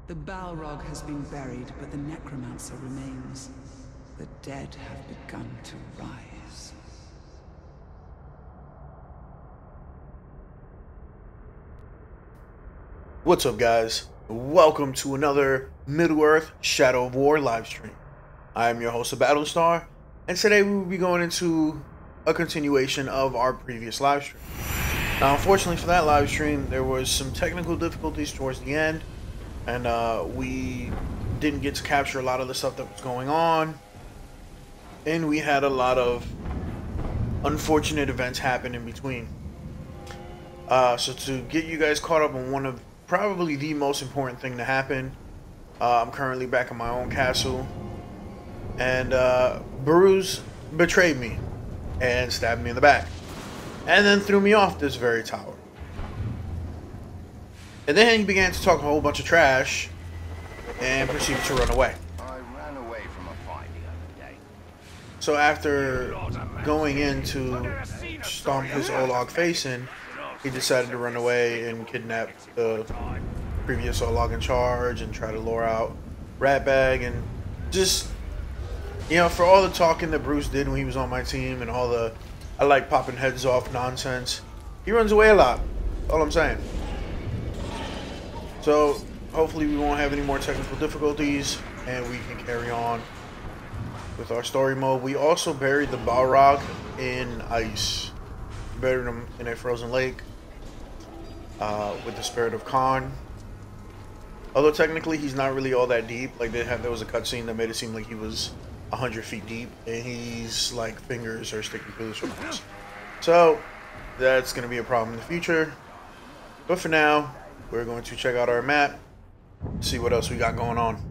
The Balrog has been buried, but the necromancer remains. The dead have begun to rise. What's up, guys? Welcome to another Middle-earth Shadow of War live stream. I am your host of Battlestar, and today we will be going into a continuation of our previous live stream. Now, unfortunately for that live stream, there was some technical difficulties towards the end, and we didn't get to capture a lot of the stuff that was going on, and we had a lot of unfortunate events happen in between. So to get you guys caught up on one of probably the most important thing to happen, I'm currently back in my own castle, and Bruce betrayed me and stabbed me in the back, and then threw me off this very tower. And then he began to talk a whole bunch of trash and proceeded to run away. I ran away from a fight the other day. So after going in to stomp his Olog face in, he decided to run away and kidnap the previous Olog in charge and try to lure out Ratbag, and just, you know, for all the talking that Bruce did when he was on my team and all the I like popping heads off nonsense, he runs away a lot. That's all I'm saying. So hopefully we won't have any more technical difficulties and we can carry on with our story mode. We also buried the Balrog in ice. We buried him in a frozen lake with the spirit of Khan. Although technically he's not really all that deep. Like there was a cutscene that made it seem like he was 100 feet deep, and he's like fingers are sticking through the surface. So that's going to be a problem in the future. But for now, we're going to check out our map, see what else we got going on.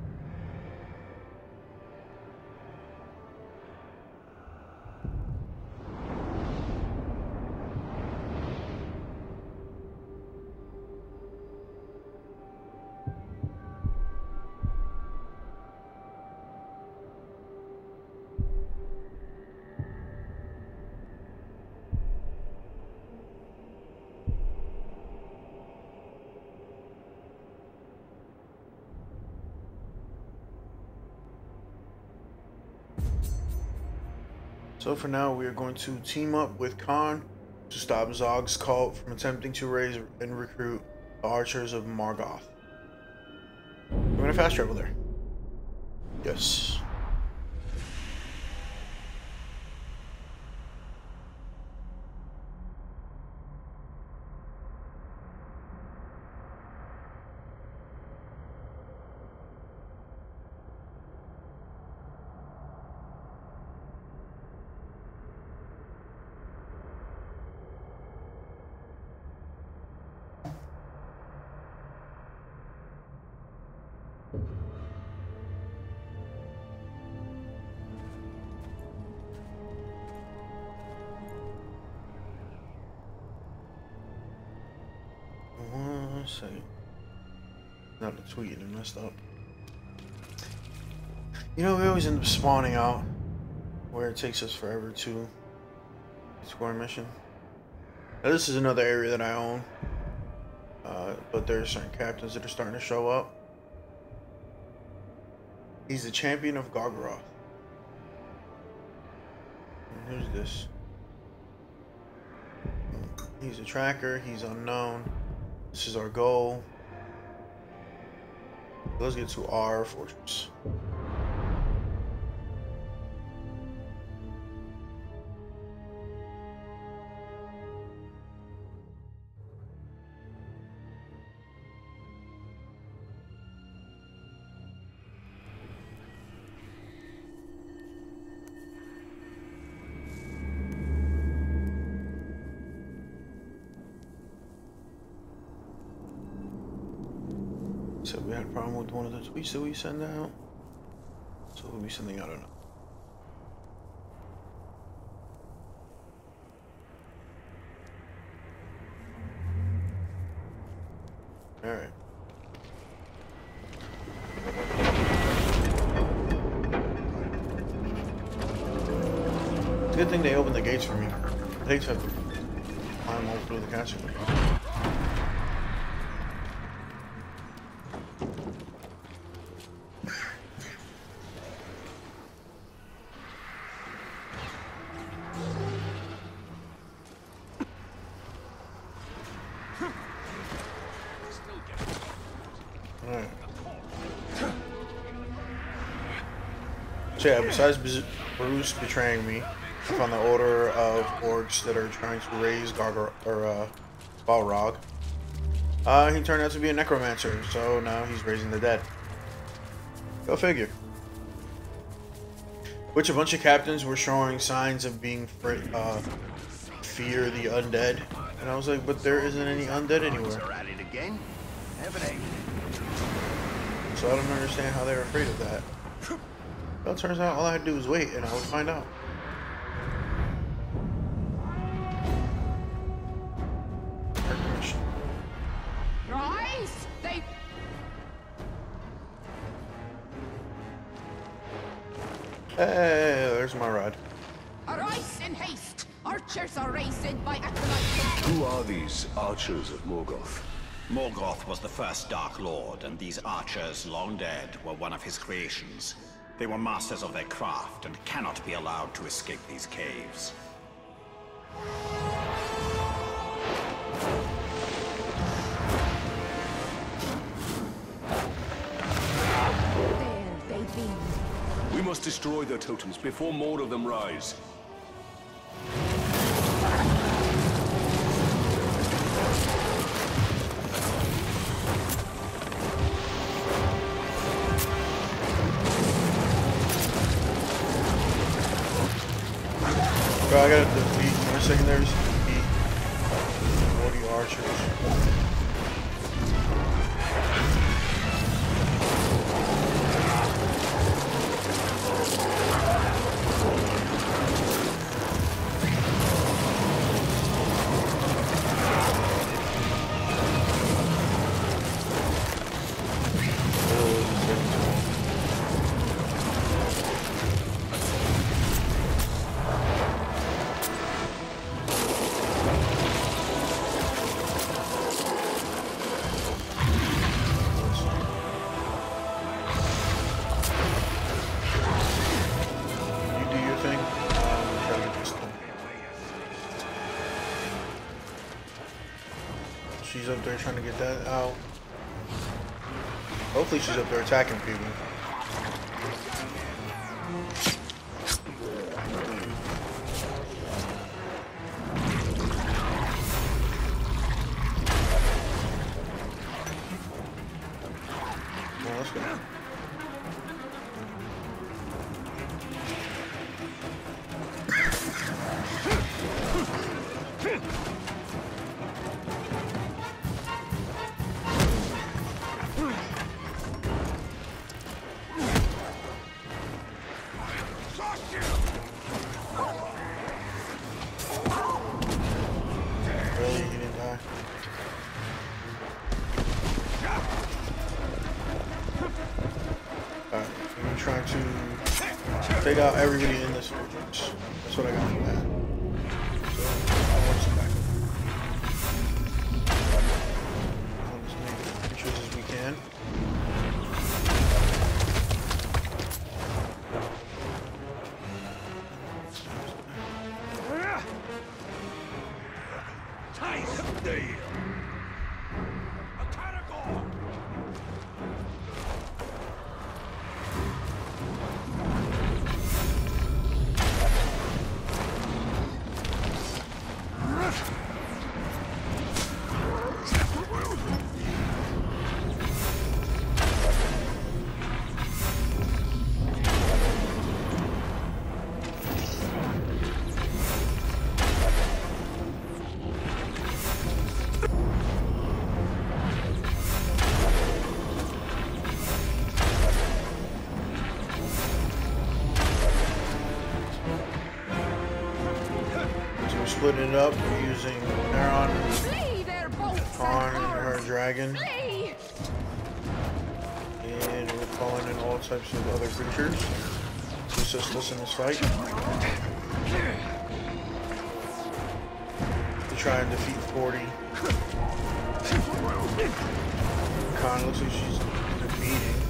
So for now, we are going to team up with Khan to stop Zog's cult from attempting to raise and recruit the archers of Morgoth. We're going to fast travel there. Yes. Not the tweet and messed up. You know, we always end up spawning out where it takes us forever to score a mission. Now, this is another area that I own, but there are certain captains that are starting to show up. He's the champion of Gargaroth. And who's this? He's a tracker. He's unknown. This is our goal. Let's get to our fortress. So we had a problem with one of the tweets that we send out. So we'll be sending out another. Alright. It's a good thing they opened the gates for me. They took climb all through the castle. Alright. So yeah, besides Bruce betraying me, I found the order of orcs that are trying to raise Balrog. He turned out to be a necromancer, so now he's raising the dead. Go figure. Which a bunch of captains were showing signs of being fear the undead, and I was like, but there isn't any undead anywhere. So I don't understand how they're afraid of that. Well, it turns out all I had to do was wait, and I would find out. Rise! Hey, there's my rod. Arise in haste! Archers are raised by acolytes. Who are these archers of Morgoth? Morgoth was the first Dark Lord, and these archers, long dead, were one of his creations. They were masters of their craft and cannot be allowed to escape these caves. There they be. We must destroy their totems before more of them rise. Bro, I gotta defeat my secondaries to defeat 40 archers. She's up there trying to get that out. Hopefully she's up there attacking people. Well, let's go. Really? He didn't die? Alright, I'm trying to take out everybody in this fortress. That's what I got from that. So, I want some back. Let's make as many pictures as we can. Splitting it up, we're using Neron, Khan, and her dragon, and we're calling in all types of other creatures to assist us in this fight to try and defeat 40. Khan looks like she's defeating.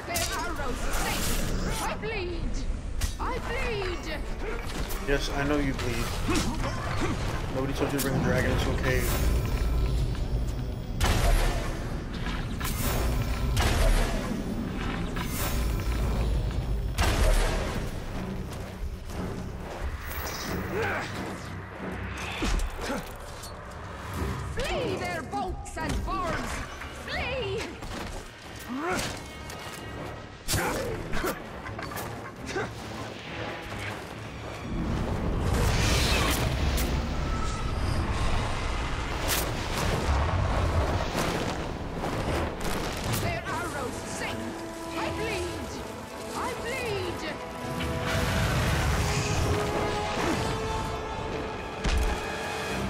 Their arrows sink. I bleed. Yes, I know you bleed. Nobody told you to bring a dragon into a cave. Flee their bolts and barbs! Flee! Their arrows sink! I bleed! I bleed!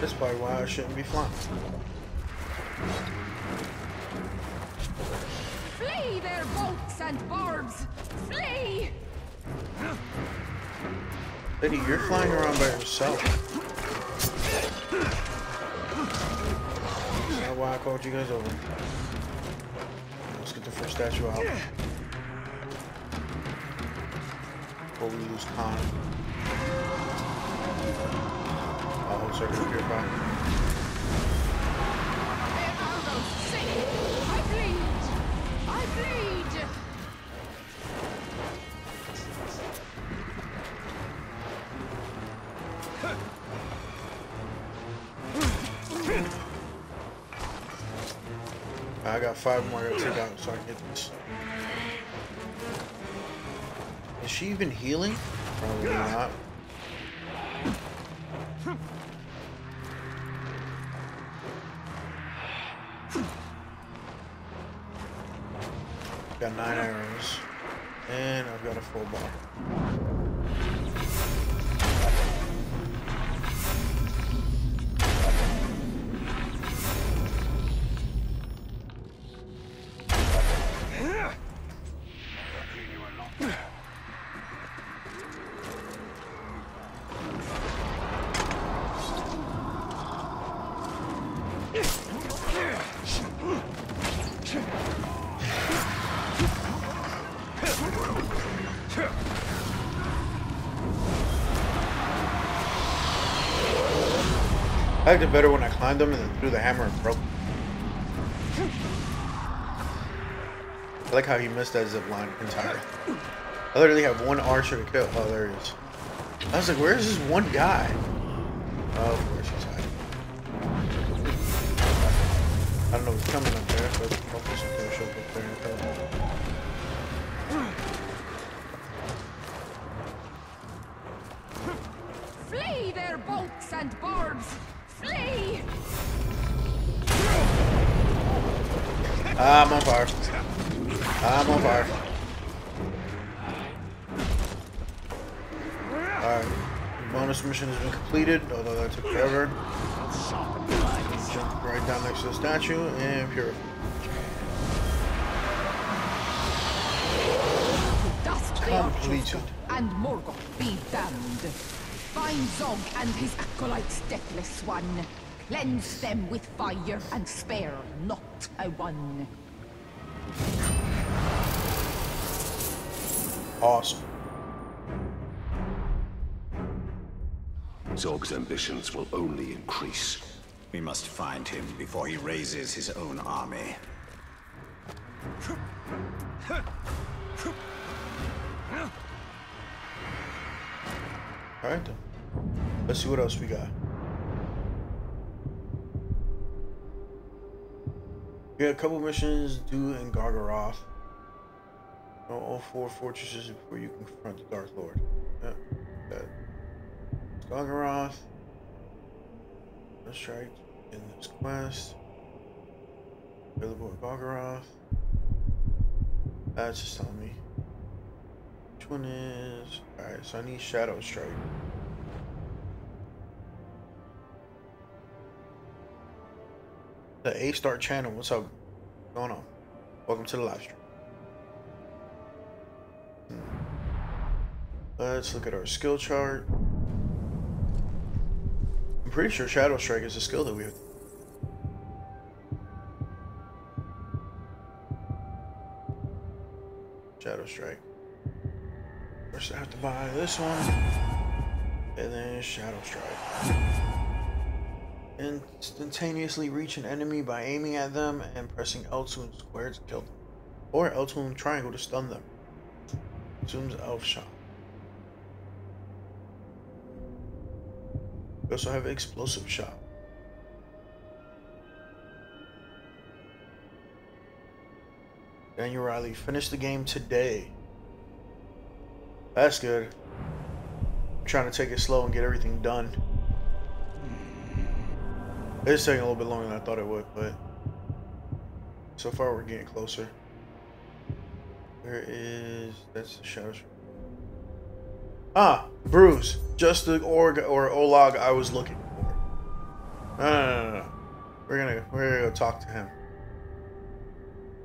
That's probably why I shouldn't be flying. Flee their bolts and barbs! Flee! Lady, you're flying around by yourself. That's not why I called you guys over. Let's get the first statue out. Before we lose time. I'll hold circuit purify. Their arrows sink! I bleed! I bleed! I got 5 more I gotta take out so I can get this. Is she even healing? Probably not. Got 9 arrows. And I've got a full bar. I liked it better when I climbed them and then threw the hammer and broke. I like how he missed that zip line entirely. I literally have one archer to kill. Oh, there he is. I was like, where is this one guy? Oh, of course he's hiding. I don't know what's coming up there, but hopefully something will show up there and kill him. Flee their bolts and barbs! Flee! I'm on fire. I'm on fire. Alright. Bonus mission has been completed, although that took forever. Jump right down next to the statue and purify. Dust the archers Completed. and Morgoth be damned. Find Zog and his acolytes, deathless one. Cleanse them with fire and spare not a one. Awesome. Zog's ambitions will only increase. We must find him before he raises his own army. Alright then. Let's see what else we got. We got a couple missions due in Gargaroth. Know all 4 fortresses before you can confront the Dark Lord. Yep. That. Gargaroth. Let's try in this quest. Available at Gargaroth. That's just telling me. Which one is... Alright, so I need Shadow Strike. The A-Star channel, what's up? What's going on? Welcome to the live stream. Let's look at our skill chart. I'm pretty sure Shadow Strike is a skill that we have. Shadow Strike. First I have to buy this one. And then Shadow Strike. Instantaneously reach an enemy by aiming at them and pressing L2 and square to kill them. Or L2 and triangle to stun them. Zoom's Elf Shot. We also have Explosive Shot. Daniel Riley finished the game today. That's good. I'm trying to take it slow and get everything done. It's taking a little bit longer than I thought it would, but so far we're getting closer. Where is... that's the Shadow Strike. Ah, Bruce. Just the org or Olag I was looking for. No. We're gonna go talk to him.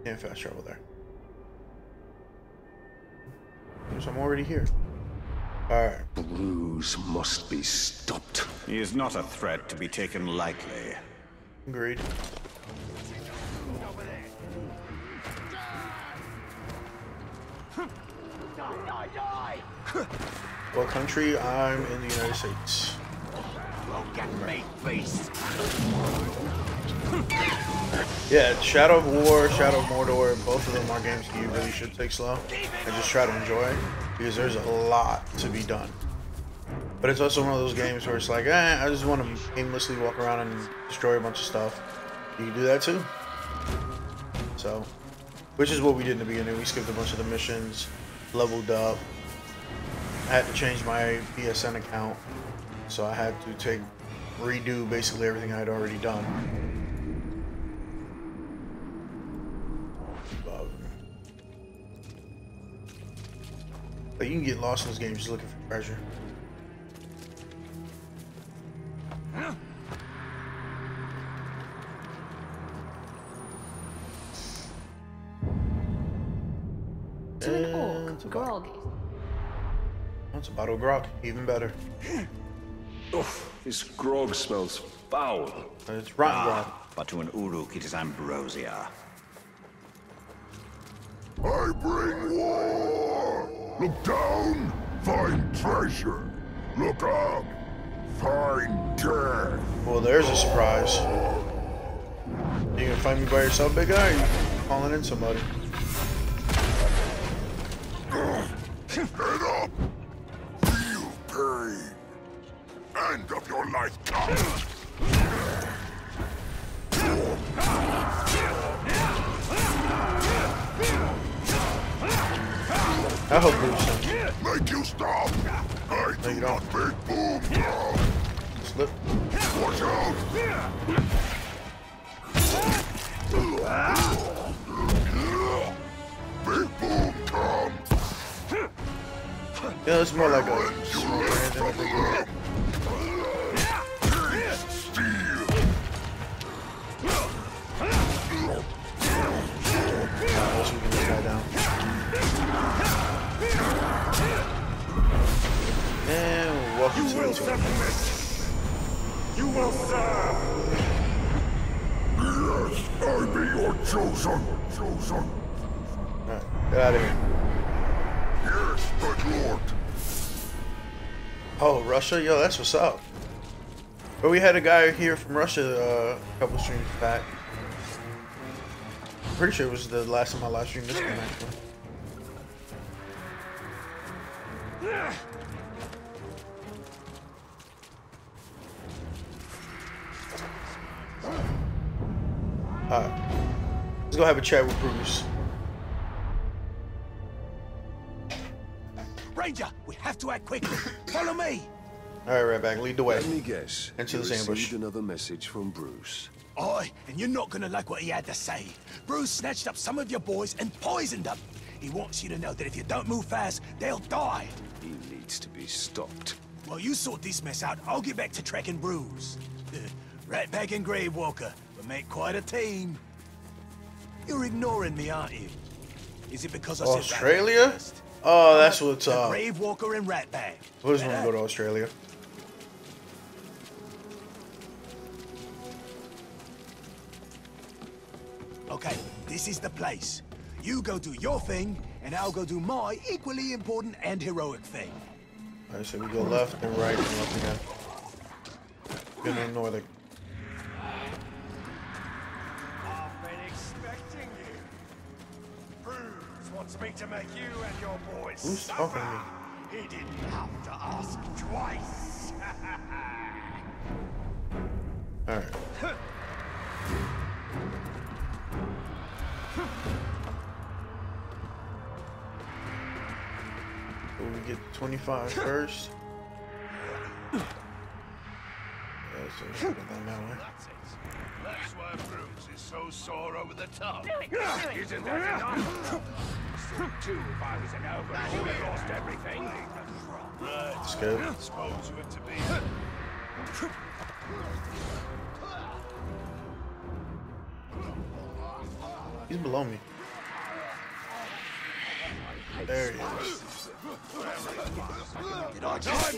Can't fast travel there. So I'm already here. Alright. Bruce must be stopped. He is not a threat to be taken lightly. Agreed. What country? I'm in the United States. Look at me, beast. Yeah, Shadow of War, Shadow of Mordor, both of them are games that you really should take slow and just try to enjoy because there's a lot to be done. But it's also one of those games where it's like, I just want to aimlessly walk around and destroy a bunch of stuff. You can do that too. So, which is what we did in the beginning. We skipped a bunch of the missions, leveled up. I had to change my PSN account, so I had to redo basically everything I had already done. But you can get lost in this game just looking for treasure. To an orc, grog. That's a bottle of grog, even better. Oof, this grog smells foul. It's rotten grog. But to an Uruk it is ambrosia. I bring war! Look down, find treasure. Look up, find death. Well, there's a surprise. You gonna find me by yourself, big guy? Or you calling in somebody? Head up! Feel pain. End of your life comes. I hope Bruce. Make you stop! I No, you do don't. not make boom down. Slip. Watch out! Big boom come! Yeah, it's more like a small brand than a big one. Steel! Unless we can get that down. And welcome to the tour. You will serve! Yes, I be your chosen! Alright, get out of here. Yes, my lord! Oh, Russia? Yo, that's what's up. But we had a guy here from Russia a couple streams back. I'm pretty sure it was the last time I live streamed this one, actually. Alright. Let's go have a chat with Bruce. Ranger, we have to act quickly. Follow me. Alright, right back. Lead the way. Let me guess. Into you this ambush. received another message from Bruce. Aye, and you're not gonna like what he had to say. Bruce snatched up some of your boys and poisoned them. He wants you to know that if you don't move fast, they'll die. He needs to be stopped. While you sort this mess out, I'll get back to tracking Bruce. Ratbag and Gravewalker, we make quite a team. You're ignoring me, aren't you? Is it because I said Australia? Ratbag first? Oh, that's what's The up. Gravewalker and Ratbag. I just want to go to Australia. Okay, this is the place. You go do your thing, and I'll go do my equally important and heroic thing. Alright, so we go left and right and left again. Gonna ignore the... I've been expecting you. Bruce wants me to make you and your boys Who's suffer. talking to me? He didn't have to ask twice. Alright. So we get 25 first. Yeah, so we go down that way. That's it. That's why Bruce is so sore over the top. Isn't that enough? Too, if I was an elven who had lost everything. Right. That's good. Suppose you had to be. He's below me. There he is. Did I just...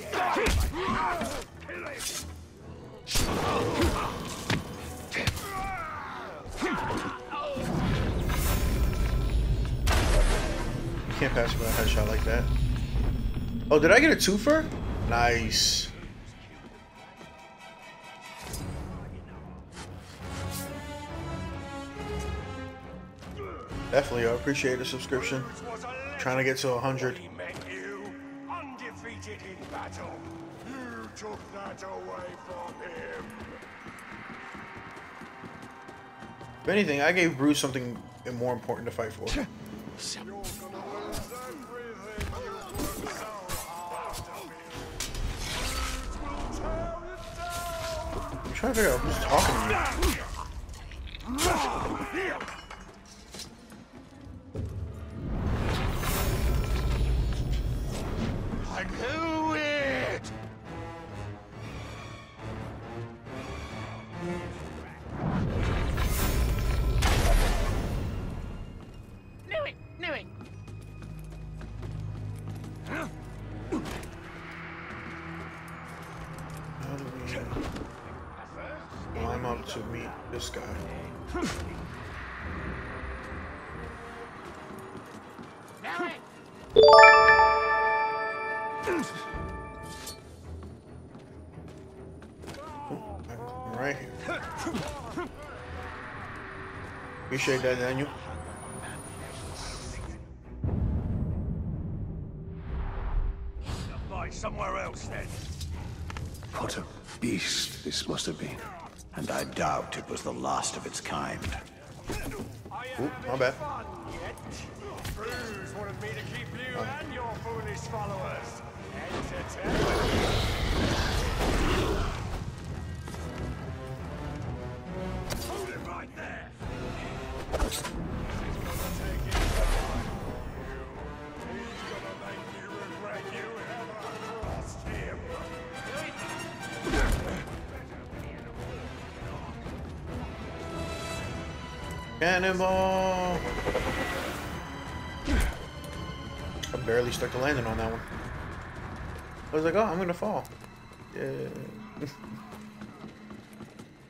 You can't pass me a headshot like that. Oh, did I get a twofer? Nice. Definitely, I appreciate the subscription. Trying to get to 100. He met you, undefeated in battle. You took that away from him. If anything, I gave Bruce something more important to fight for. You're gonna lose everything you worked so hard to build. Bruce will tear it down. I'm trying to figure out who's talking to me. I knew it! Knew it! How do we climb up to meet this guy? Right here. Appreciate that, Daniel. Fight somewhere else then. What a beast this must have been. And I doubt it was the last of its kind. Ooh, my bad. Bruce wanted me to keep you and your foolish followers entertained. Hold it right there. This is gonna take it far. He's gonna make you regret you ever crossed him. Cannonball! I barely stuck the landing on that one. I was like, oh, I'm gonna fall. Yeah.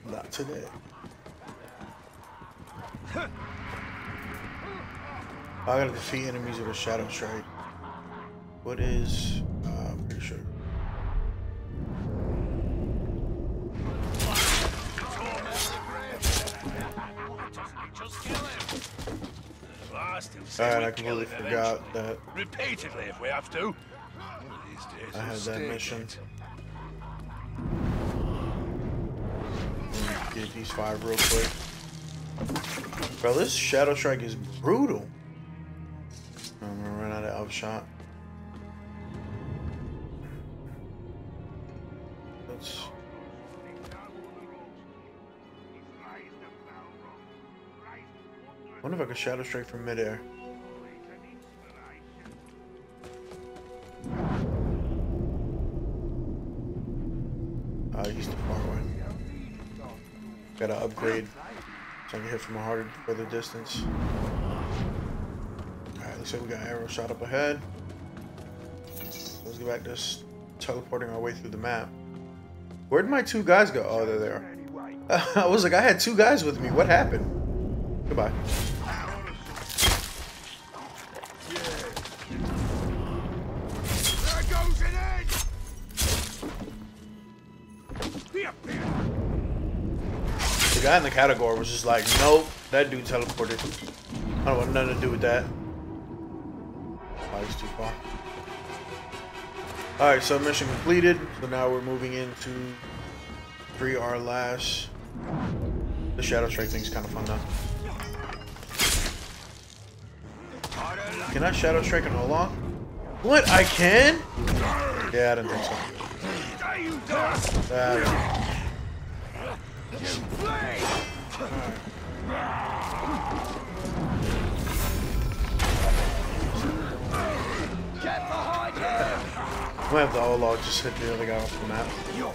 Not today. I gotta defeat enemies with a Shadow Strike. What is... I'm pretty sure. Alright, I completely forgot that Repeatedly if we have to. These days I had that mission. Get these 5 real quick. Bro, this Shadow Strike is brutal. I'm gonna run out of upshot. Let's... I wonder if I could Shadow Strike from midair. He's too far away. Gotta upgrade so I can hit from a harder, further distance. Alright, looks like we got arrow shot up ahead. Let's get back to teleporting our way through the map. Where'd my 2 guys go? Oh, they're there. I was like, I had 2 guys with me. What happened? Goodbye. Yeah, The guy in the category was just like, nope, that dude teleported. I don't want nothing to do with that. Oh, he's too far. Alright, so mission completed. So now we're moving into free our last. The Shadow Strike thing's kind of fun though. Can I Shadow Strike an Olog? What? I can? Yeah, I didn't think so. I'm gonna have the Olog just hit the other guy off the map. No?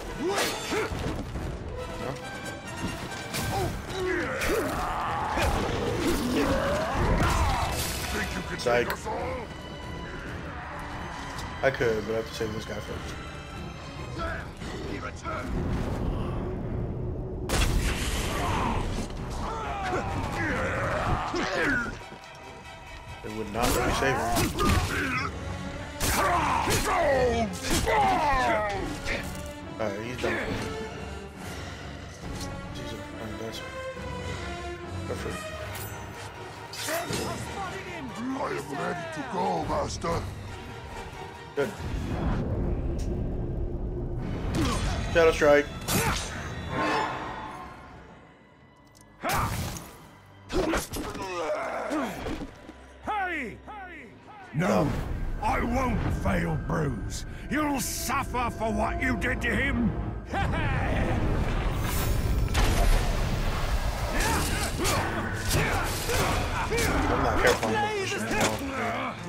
Psych. I could, but I have to save this guy first. It would not let me save him. Alright, he's done for me. He's a fun dancer. Go for it. I am ready to go, Master. Good. Shadow Strike. Hey! No, I won't fail, Bruce. You'll suffer for what you did to him. I'm not careful on this pushing him off.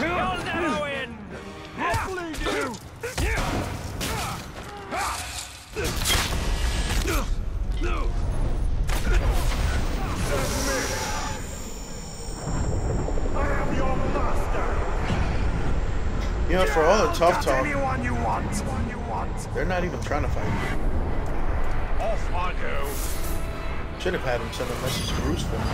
You'll never win. I'll bleed you. I am your master. You know, for all the tough talk, Anyone you want. they're not even trying to fight you. Off I go. Should have had him send a message to Bruce for me.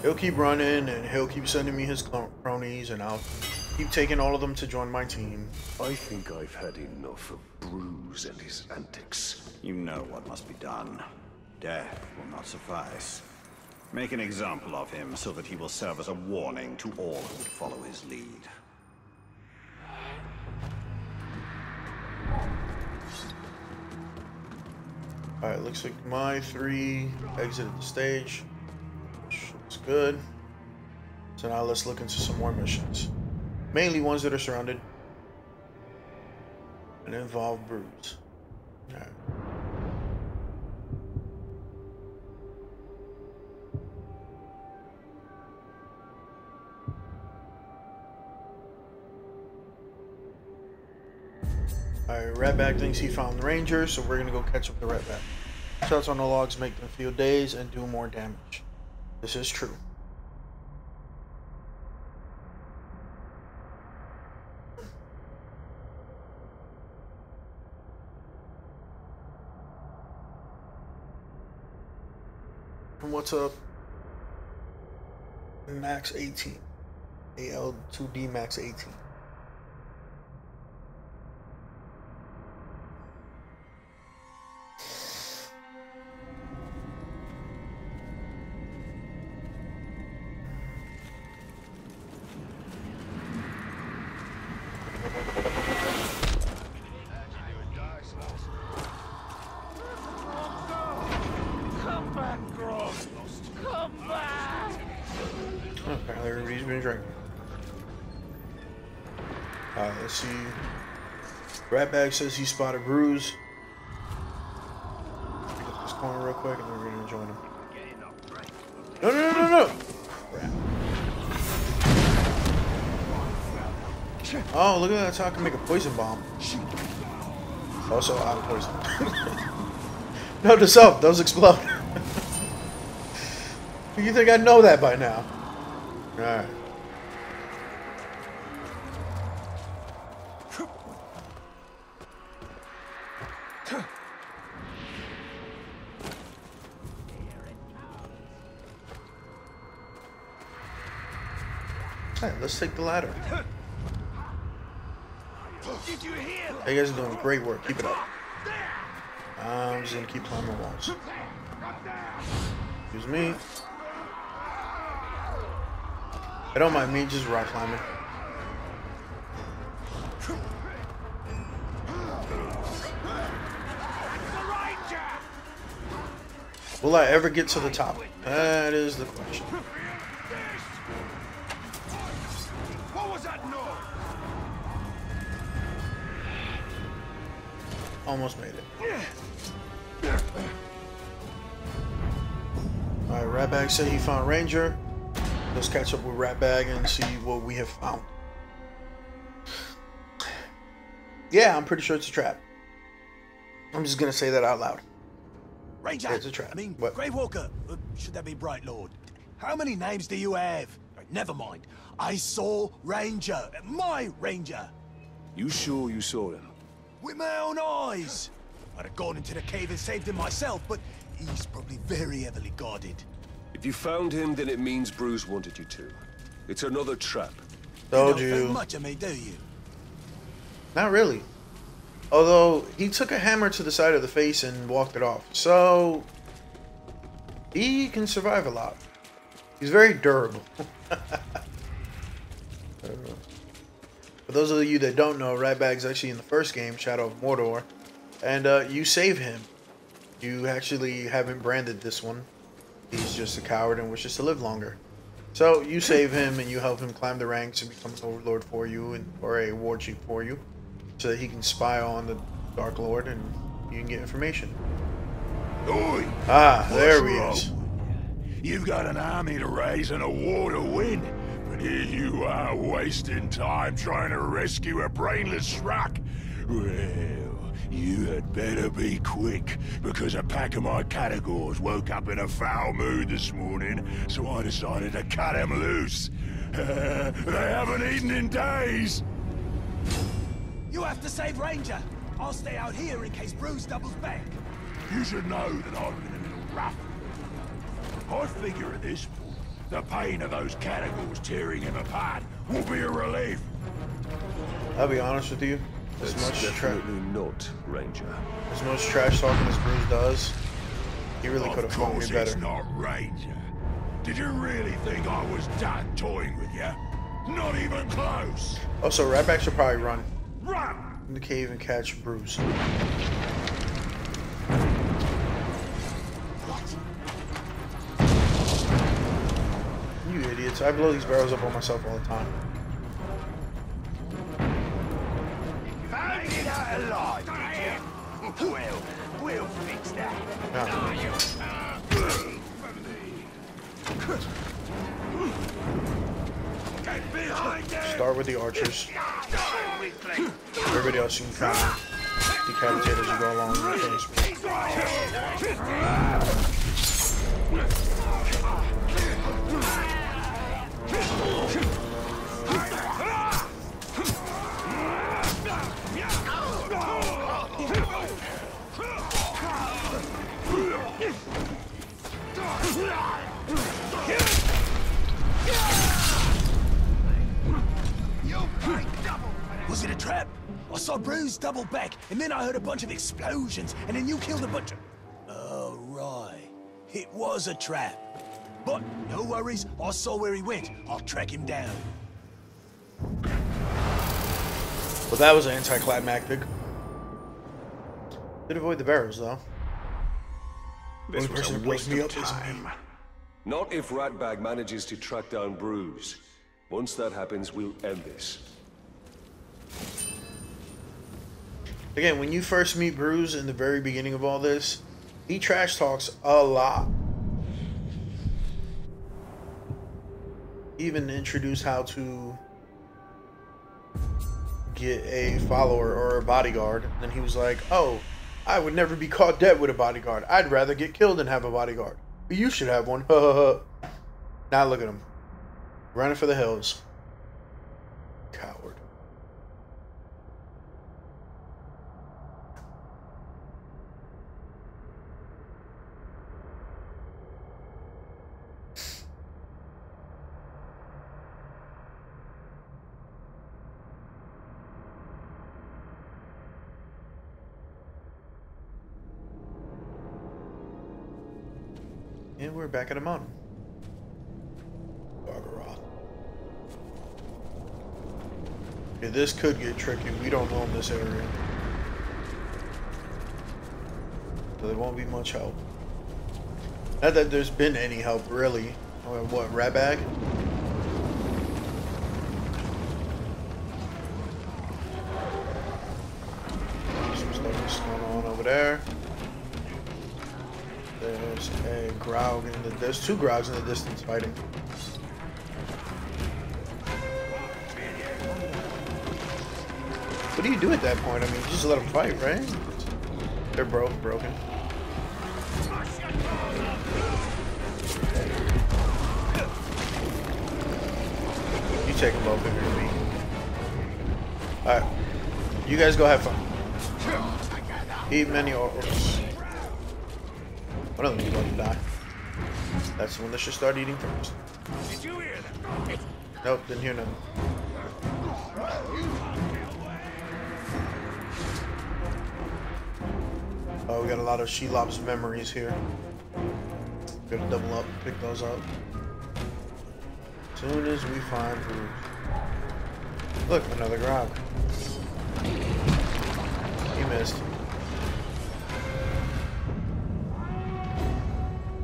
He'll keep running and he'll keep sending me his cronies and I'll keep taking all of them to join my team. I think I've had enough of Bruce and his antics. You know what must be done. Death will not suffice. Make an example of him so that he will serve as a warning to all who would follow his lead. Alright, looks like my 3 exited the stage. Looks good. So now let's look into some more missions. Mainly ones that are surrounded and involve Bruce. Alright. Alright, Ratbag thinks he found the Ranger, so we're gonna go catch up the Ratbag. Shots on the logs make them feel dazed and do more damage. This is true. And what's up? Max 18. AL2D Max 18. Apparently everybody's been drinking. Alright, let's see. Ratbag says he spotted Bruce. Pick up this corner real quick and then we're gonna join him. No, no, no, no, no! Crap. Oh, look at that, so I can make a poison bomb. Also out of poison. Note to self, those explode. You think I know that by now? Alright. Alright, let's take the ladder. Did you hear that? You guys are doing great work. Keep it up. I'm just gonna keep climbing walls. Excuse me. I don't mind me just rock climbing. Will I ever get to the top? That is the question. What was that noise? Almost made it. Alright, Ratbag said he found Ranger. Let's catch up with Ratbag and see what we have found. Yeah, I'm pretty sure it's a trap. I'm just gonna say that out loud. Ranger! Yeah, it's a trap. I mean, What? Grey Walker. Should that be Bright Lord? How many names do you have? Never mind. I saw Ranger. My Ranger. You sure you saw him? With my own eyes. I'd have gone into the cave and saved him myself, but he's probably very heavily guarded. If you found him, then it means Bruce wanted you to. It's another trap. Told You don't think you. much of me, do you? Not really. Although, he took a hammer to the side of the face and walked it off. So, he can survive a lot. He's very durable. For those of you that don't know, Ratbag's actually in the first game, Shadow of Mordor. And you save him. You actually haven't branded this one. He's just a coward and wishes to live longer. So, you save him and you help him climb the ranks and become an overlord for you, or a war chief for you, so that he can spy on the Dark Lord and you can get information. Oi! Ah, there he What's is. wrong? You've got an army to raise and a war to win, but here you are wasting time trying to rescue a brainless schmuck. Well, you had better be quick, because a pack of my categories woke up in a foul mood this morning, so I decided to cut them loose. They haven't eaten in days. You have to save Ranger. I'll stay out here in case Bruce doubles back. You should know that I've been a little rough. I figure at this point, the pain of those categories tearing him apart will be a relief. I'll be honest with you. That's definitely not Ranger. As much trash talking as Bruce does, he really could have Of fought me course better. it's not Ranger. Did you really think I was done toying with you? Not even close. Also, Ratback should probably run Run! in the cave and catch Bruce. You idiots. I blow these barrels up on myself all the time. Found it out alive, did you? Well, we'll fix that. No. Get behind them! Start with the archers. Everybody else you can kind of decapitate as you go along. Was it a trap? I saw Bruce double back, and then I heard a bunch of explosions, and then you killed a bunch of... Oh, right. It was a trap. But no worries, I saw where he went. I'll track him down. Well, that was anticlimactic. Did avoid the barrels, though. This Only was person a that blows waste me of up is me. time. Not if Ratbag manages to track down Bruce. Once that happens, we'll end this. Again, when you first meet Bruce in the very beginning of all this, he trash talks a lot. He even introduced how to get a follower or a bodyguard. Then he was like, oh, I would never be caught dead with a bodyguard. I'd rather get killed than have a bodyguard. But you should have one. Now look at him. Running for the hills. Coward. And we're back at the mountain. Gargaroth. Okay, this could get tricky. We don't know in this area. So there won't be much help. Not that there's been any help, really. What, rat bag? Some stuff is going on over there. There's a Graug there's two Graugs in the distance fighting. What do you do at that point? I mean, just let them fight, right? They're broken. You take them both bigger than me. Alright. You guys go have fun. Eat many orcs. One of them is going to die. That's the one that should start eating first. Did you hear that? Nope, didn't hear nothing. Oh, we got a lot of Shelob's memories here. Gonna double up, pick those up. As soon as we find Bruce. Look, another Graug. He missed.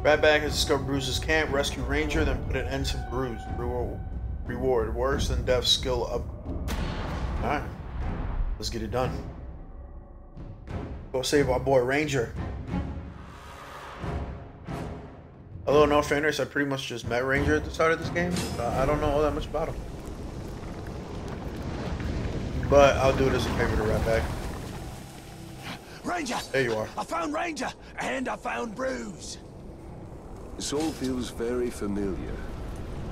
Ratbag has discovered Bruce's camp, rescue Ranger, then put an end to Bruce. Reward, worse than death, skill up. Alright, let's get it done. Go save our boy Ranger. Although, no fairness, I pretty much just met Ranger at the start of this game. I don't know all that much about him. But I'll do it as a favor to Ratbag. Ranger! There you are. I found Ranger, and I found Bruce. This all feels very familiar.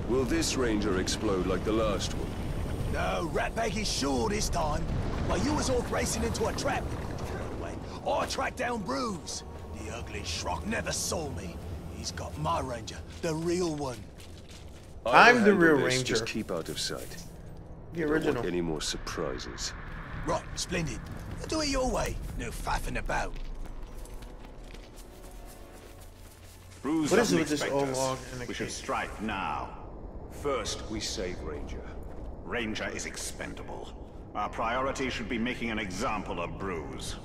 Will this Ranger explode like the last one? No, Ratbag is sure this time. While you was off racing into a trap. Anyway, I tracked down Bruce. The ugly schrock never saw me. He's got my Ranger, the real one. I'm the real Ranger. Just keep out of sight. The original. Don't want any more surprises. Right, splendid. Do it your way. No faffing about. Bruce What is it doesn't with this expect old us. log and the We should case? strike now. First, we save Ranger. Ranger is expendable. Our priority should be making an example of Bruce.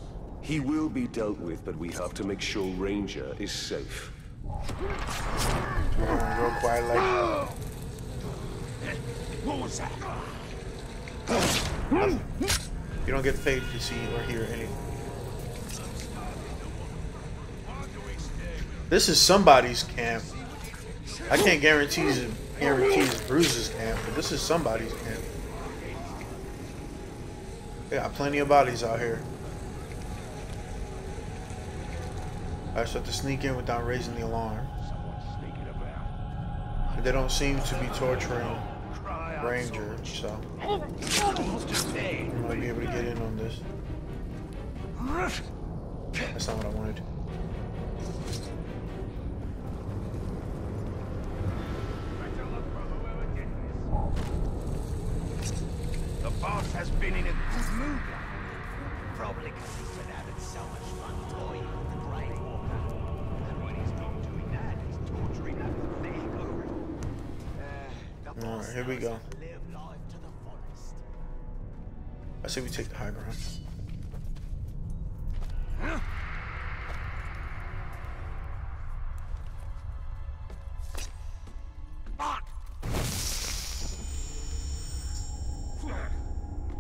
He will be dealt with, but we have to make sure Ranger is safe. Real quiet like. What was that? Nothing. You don't get paid to see or hear anything. This is somebody's camp. I can't guarantee it's Bruce's camp, but this is somebody's camp. They got plenty of bodies out here. I just have to sneak in without raising the alarm. And they don't seem to be torturing Ranger, so I might be able to get in on this. That's not what I wanted. The boss has been in a good mood. Probably because he's been having so much fun toying with the Grey Walker. And when he's not doing that, he's torturing that thing over. The boss Alright, here we go. knows how to live life to the fullest. I say we take the high ground.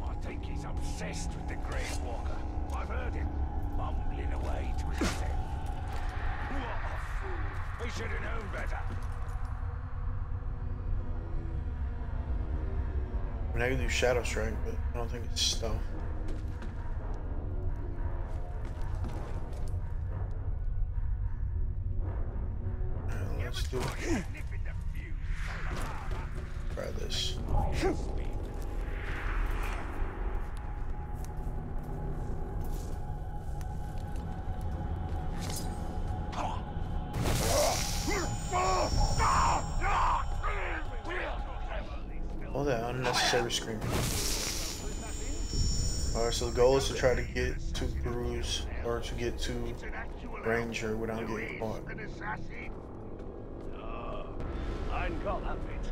I think he's obsessed with the Grey Walker. I've heard him mumbling away to himself. What a fool! He should have known better. I mean, I can do Shadow Strike, but I don't think it's stealth. Let's do it. Try this. All that unnecessary screaming. Alright, so the goal is to try to get to Bruce, or to get to Ranger without getting caught. hadn't got that bit.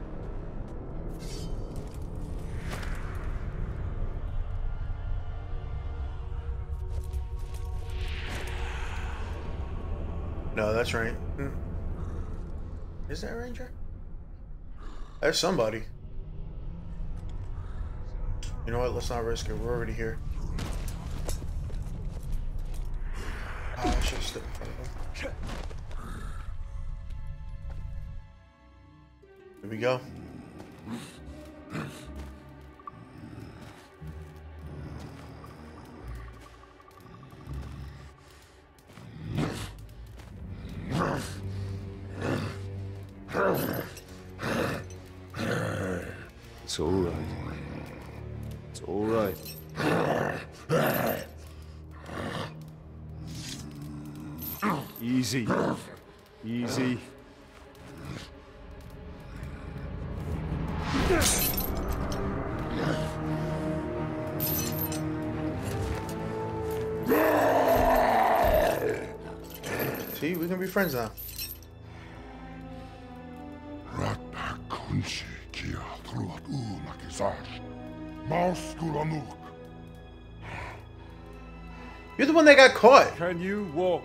No, that's right. Is that Ranger? That's somebody. You know what? Let's not risk it. We're already here. I should have stood in front of him. Here we go. It's all right. It's all right. Easy. Easy. See, we can be friends now. You're the one that got caught. Can you walk?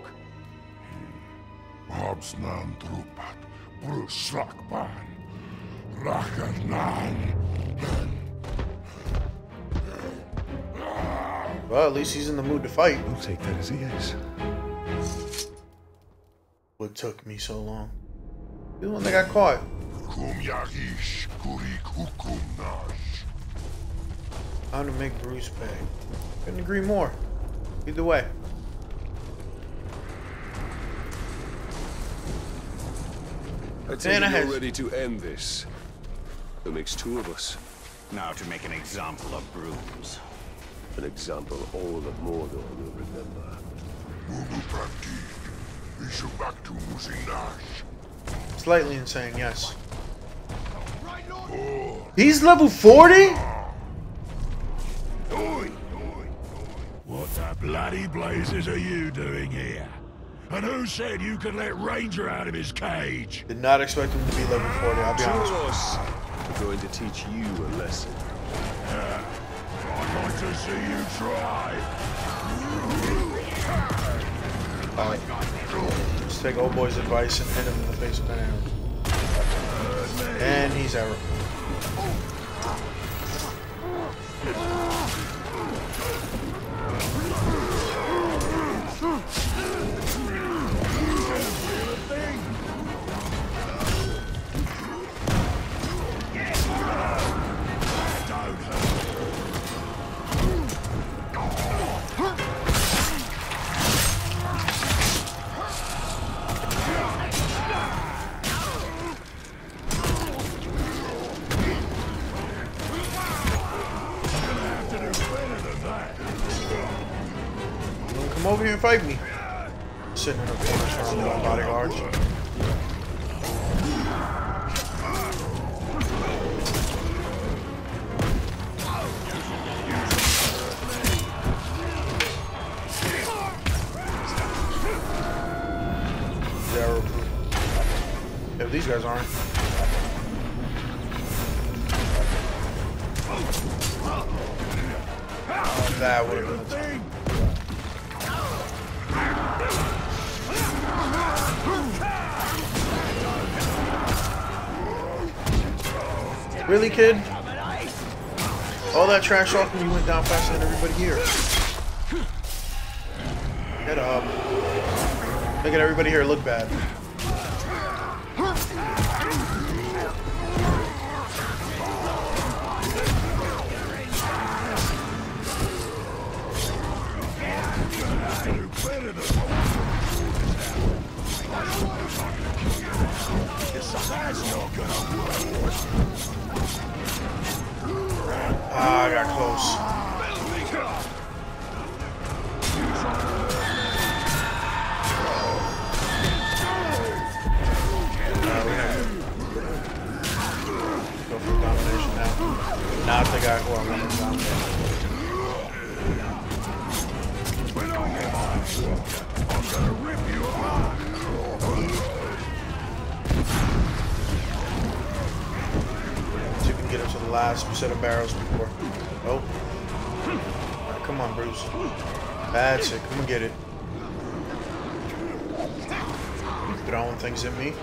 Well, at least he's in the mood to fight. We'll take that as a yes. What took me so long? You're the one that got caught. How to make Bruce pay. Couldn't agree more. Either way. I take it you're ready to end this. That makes two of us. Now to make an example of Brooms. An example all of Mordor will remember. Slightly insane, yes. He's level 40? What the bloody blazes are you doing here? And who said you could let Ranger out of his cage? Did not expect him to be level 40, I'll be honest with you. We're going to teach you a lesson. I'd like to see you try. Alright. Let's take old boy's advice and hit him in the face with an arrow. And he's arrow. Come over here and fight me. Sitting in a corner surrounded by bodyguards. Zero proof. If these guys aren't. That would have been a time. Really, kid? All that trash off and you went down faster than everybody here. Get up. Making everybody here look bad. Ah, I got close. Go for domination now. Not the guy who I want to dominate. I'm gonna rip you apart. last set of barrels before. Oh. Right, come on, Bruce. That's it. Come and get it. Throwing things at me.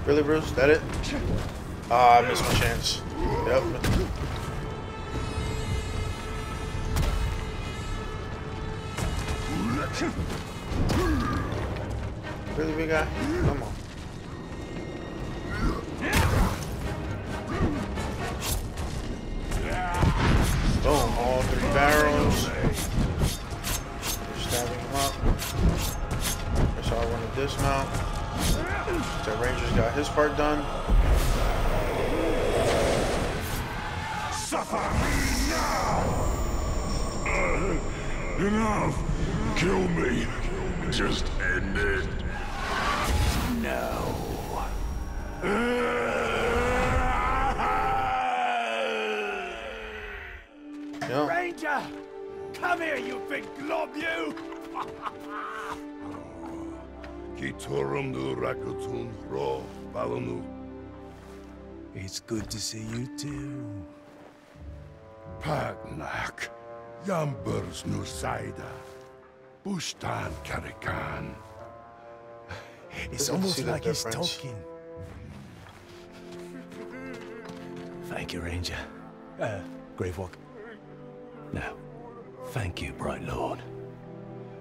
Really, Bruce? That it? Ah, I missed my chance. Yep. Really, big guy? Come on. Boom, all 3 barrels. Stabbing him up. That's how I want to dismount. The Ranger's got his part done. Suffer me now! Enough! Kill me! Just end it! No. Yep. Ranger! Come here, you big glob, you! It's good to see you too. Pagnak, Yambers Nusaida, Bushtan Karikan. It's Good to almost see the like he's difference. talking. Thank you, Ranger. Gravewalk. Now, thank you, Bright Lord.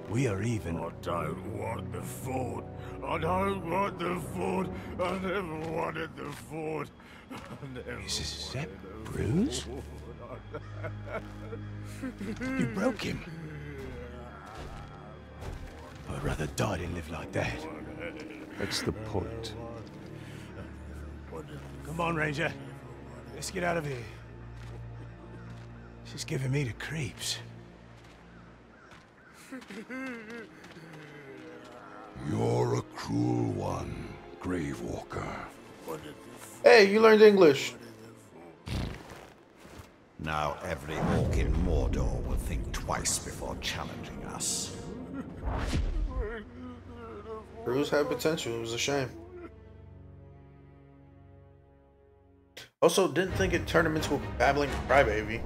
We are even. I don't want the fort. I don't want the fort. I never wanted the fort. Is that Bruce? You broke him. I'd rather die than live like that. That's the point. Come on, Ranger. Let's get out of here. She's giving me the creeps. You're a cruel one, Gravewalker. Hey, you learned English. Now every orc in Mordor will think twice before challenging us. Bruce had potential. It was a shame. Also, didn't think it turned him into a babbling crybaby.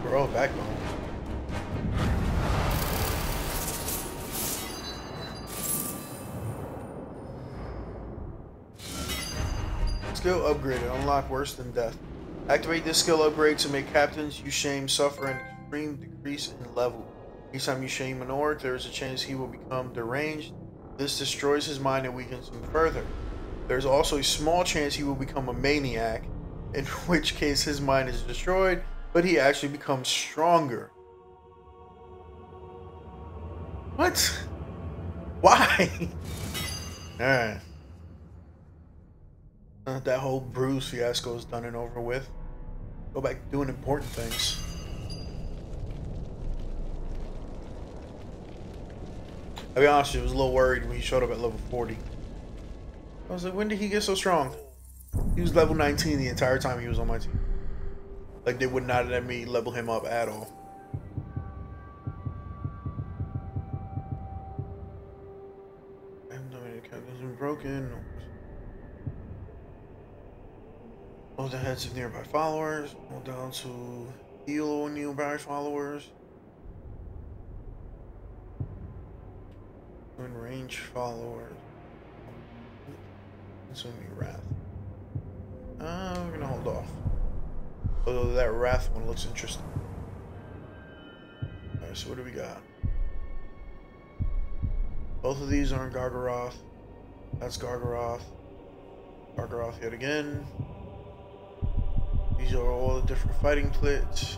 Grow a backbone. Skill upgraded. Unlock worse than death. Activate this skill upgrade to make captains you shame suffer an extreme decrease in level. Each time you shame an orc, there is a chance he will become deranged. This destroys his mind and weakens him further. There's also a small chance he will become a maniac, in which case his mind is destroyed, but he actually becomes stronger. What? Why? Alright. That whole Bruce fiasco is done and over with. Go back to doing important things. I'll be honest with you, I was a little worried when he showed up at level 40. I was like, when did he get so strong? He was level 19 the entire time he was on my team. Like, they would not let me level him up at all. I have no idea, captain's been broken. Hold the heads of nearby followers. Hold down to heal nearby followers. When range followers. Consuming wrath. We're gonna hold off. Although that wrath one looks interesting. Alright, so what do we got? Both of these are in Gargaroth. That's Gargaroth. Gargaroth yet again. These are all the different fighting pits.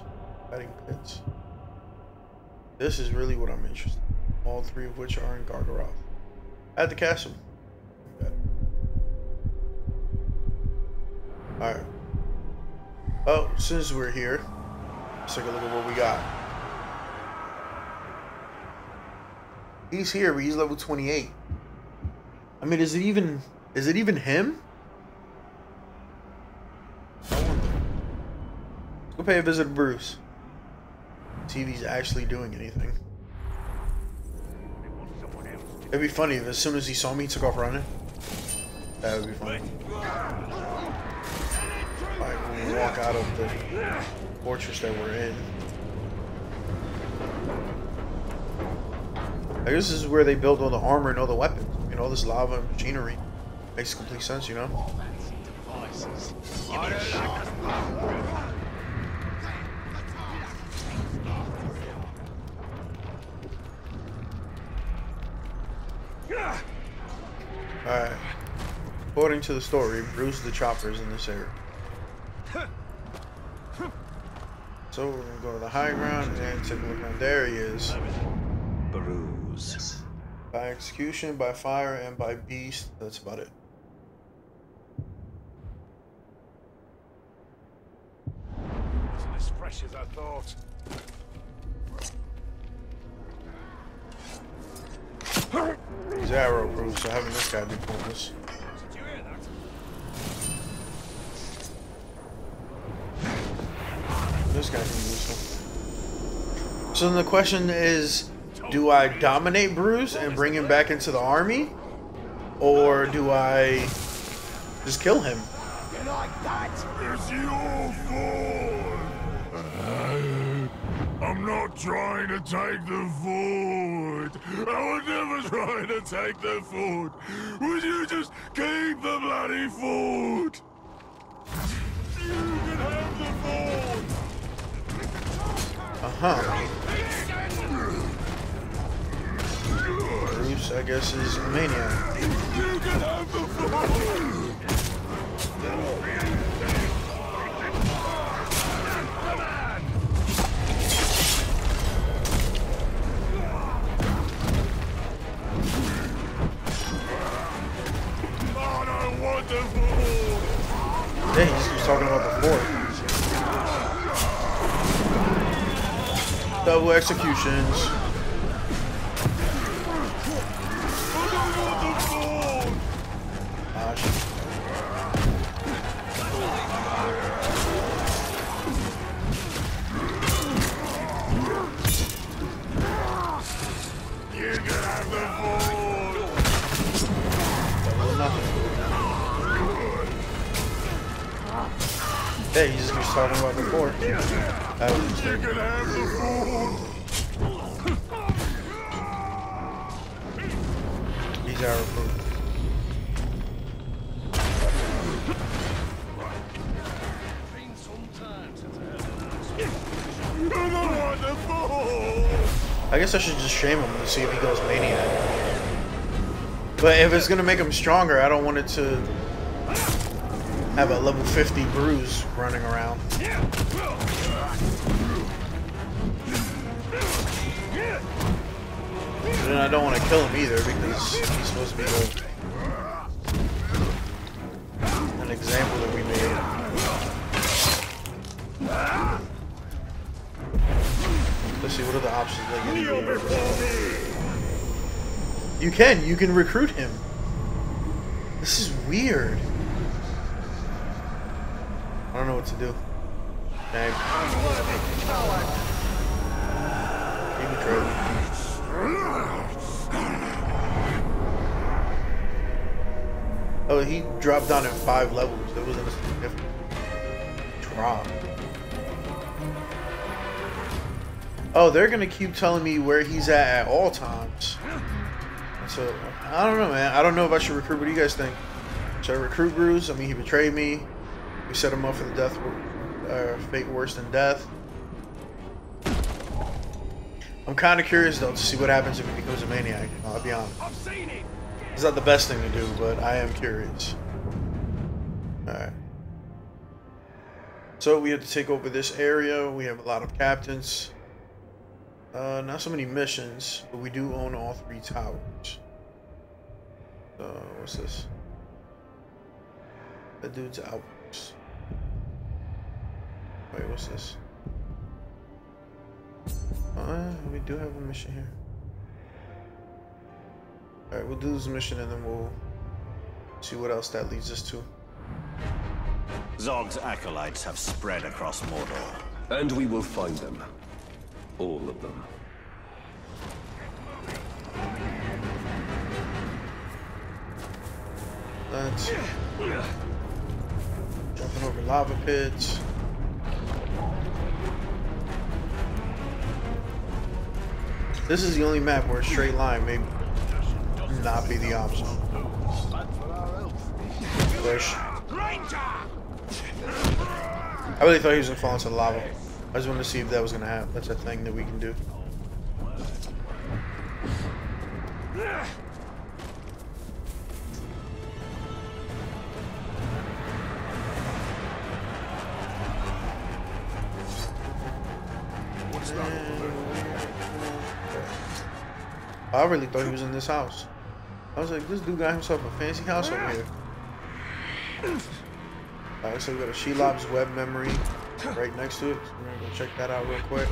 This is really what I'm interested in. All 3 of which are in Gargaroth. At the castle. Alright. Oh, since we're here, Let's take a look at what we got. He's here, but he's level 28. I mean, is it even him? I wonder. Let's go pay a visit to Bruce. See if he's actually doing anything. It'd be funny if as soon as he saw me, he took off running. That would be funny. Like when we walk out of the fortress that we're in. I guess this is where they built all the armor and all the weapons. You know, all this lava and machinery. Makes complete sense, you know? Alright. According to the story, Bruce the Chopper is in this area. So we're gonna go to the high ground and take a look around. There he is. Bruce. By execution, by fire, and by beast. That's about it. Isn't as fresh as I thought. He's arrow proof, so having this guy be pointless. Did you hear that? This guy can be useful. So then the question is, do I dominate Bruce and bring him back into the army? Or do I just kill him? You like that? It's your fault. I'm not trying to take the fort. I was never trying to take the fort. Would you just keep the bloody fort? You can have the fort. Bruce, I guess, is a maniac. You can have the fort. Yeah, he's just talking about the fort. Double executions. Gosh. You can have the fort. Double nothing. Hey, he just keeps talking about the fort. That was You can have the fort. He's arrow proof. I guess I should just shame him and see if he goes maniac. But if it's gonna make him stronger, I don't want it to have a level 50 Bruce running around. And I don't want to kill him either because he's supposed to be an example that we made. Let's see, what are the options they can do? You can recruit him. This is weird. I don't know what to do. Dang. He betrayed me. Oh, he dropped down in 5 levels. It wasn't a significant drop. Oh, they're gonna keep telling me where he's at all times. So, I don't know, man. I don't know if I should recruit. What do you guys think? Should I recruit Bruce? I mean, he betrayed me. We set him up for the death, fate worse than death. I'm kind of curious though to see what happens if he becomes a maniac. I'll be honest. I've seen it. It's not the best thing to do, but I am curious. Alright. So we have to take over this area. We have a lot of captains. Not so many missions, but we do own all 3 towers. What's this? That dude's outpost. Wait, what's this? we do have a mission here. Alright, we'll do this mission and then we'll see what else that leads us to. Zog's acolytes have spread across Mordor. And we will find them. All of them. Let's jumping over lava pits. This is the only map where a straight line may not be the option. Push. I really thought he was gonna fall into the lava. I just wanted to see if that was gonna happen. That's a thing that we can do. I really thought he was in this house. I was like, this dude got himself a fancy house over here. Alright, so we got a Shelob's web memory right next to it. So we're gonna go check that out real quick.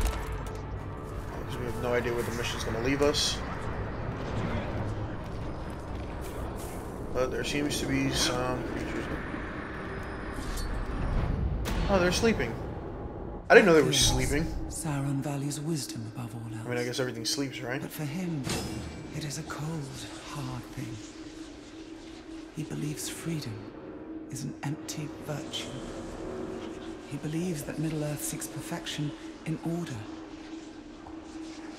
Because we have no idea where the mission's gonna leave us. But there seems to be some creatures. Oh, they're sleeping. I didn't know they were sleeping. Sauron values wisdom above all else. I mean, I guess everything sleeps, right? But for him, it is a cold, hard thing. He believes freedom is an empty virtue. He believes that Middle-earth seeks perfection in order.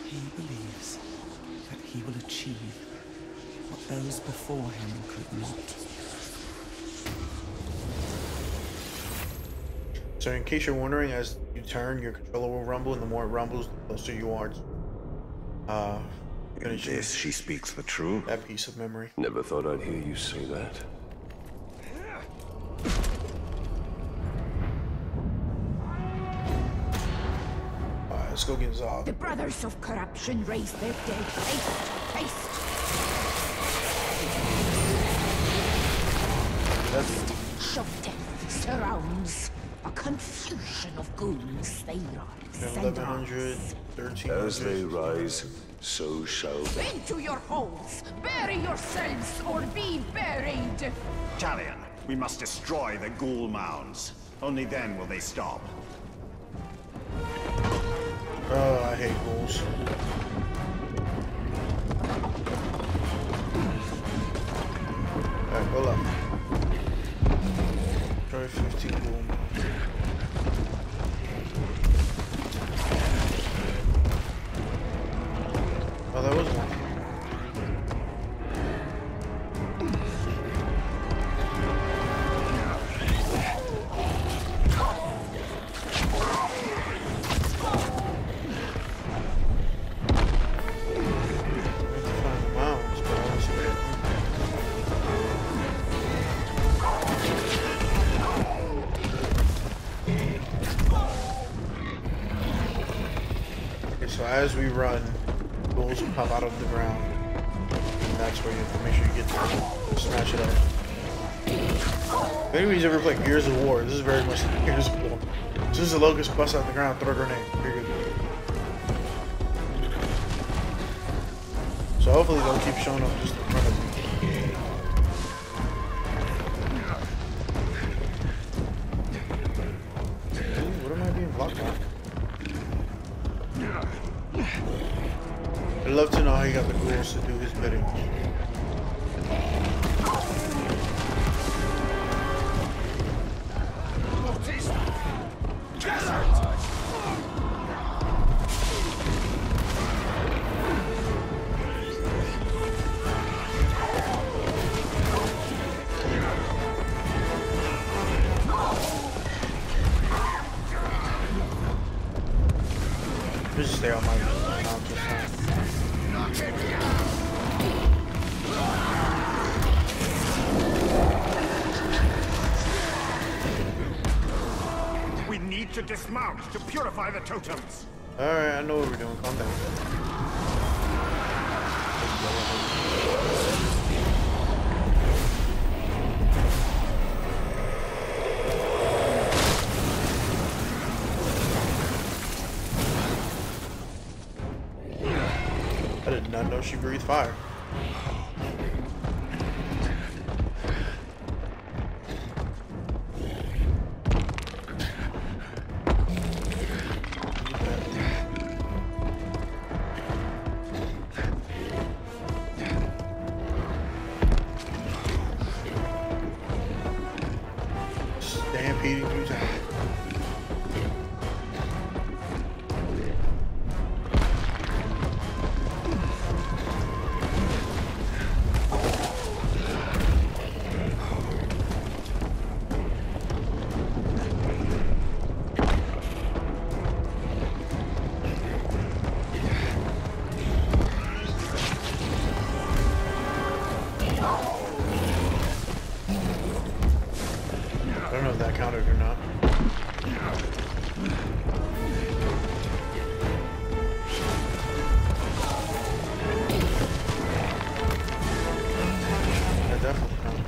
He believes that he will achieve what those before him could not. So in case you're wondering, as you turn, your controller will rumble, and the more it rumbles, the closer you are to finishing Yes, she speaks the truth. that piece of memory. Never thought I'd hear you say that. Alright, let's go get Zog. The brothers of corruption raise their dead. Taste. Of death surrounds a confusion of goons. They rise and 1100, rise. 1300. As they rise, so shall they. Into your holes! Bury yourselves or be buried! Talion, we must destroy the ghoul mounds. Only then will they stop. Oh, I hate ghouls. Alright, go up. Try 15 ghoul. Oh, that was one. So as we run, ghouls will pop out of the ground, and that's where you have to make sure you get to smash it up. If anybody's ever played Gears of War, this is very much like Gears of War. As soon as the locust busts out the ground, throw a grenade. You're good. So hopefully they'll keep showing up just in front of me. Ooh, what am I being blocked by? I'd love to know how he got the ghouls to do his bidding. Just stay on my mount this time. We need to dismount to purify the totems. Alright, I know what we're doing. Calm down. I did not know she breathed fire. Stampeding through town. I don't know if that counted or not. That definitely counted.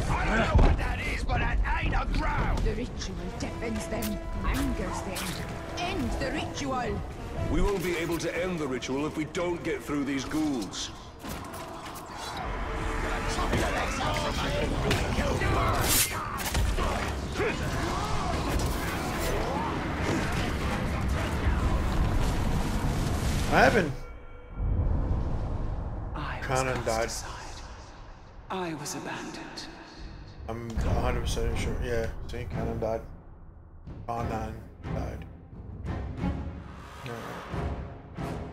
I don't know what that is, but it ain't a growl. The ritual deafens them, angers them. End the ritual! We won't be able to end the ritual if we don't get through these ghouls. I haven't. I was Conan cast died. aside. I was abandoned. I'm 100% sure. Yeah, see, Conan died. Conan died.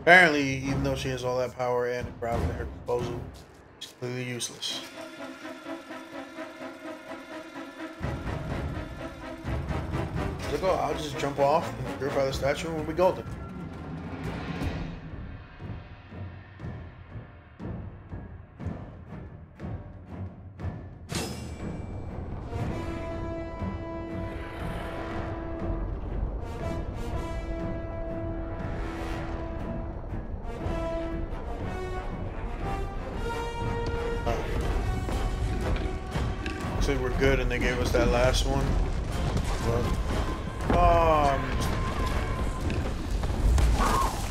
Apparently, even though she has all that power and the crowd at her disposal, she's completely useless. Look, I'll just jump off and purify the statue and we'll be golden. Looks like we're good, and they gave us that last one.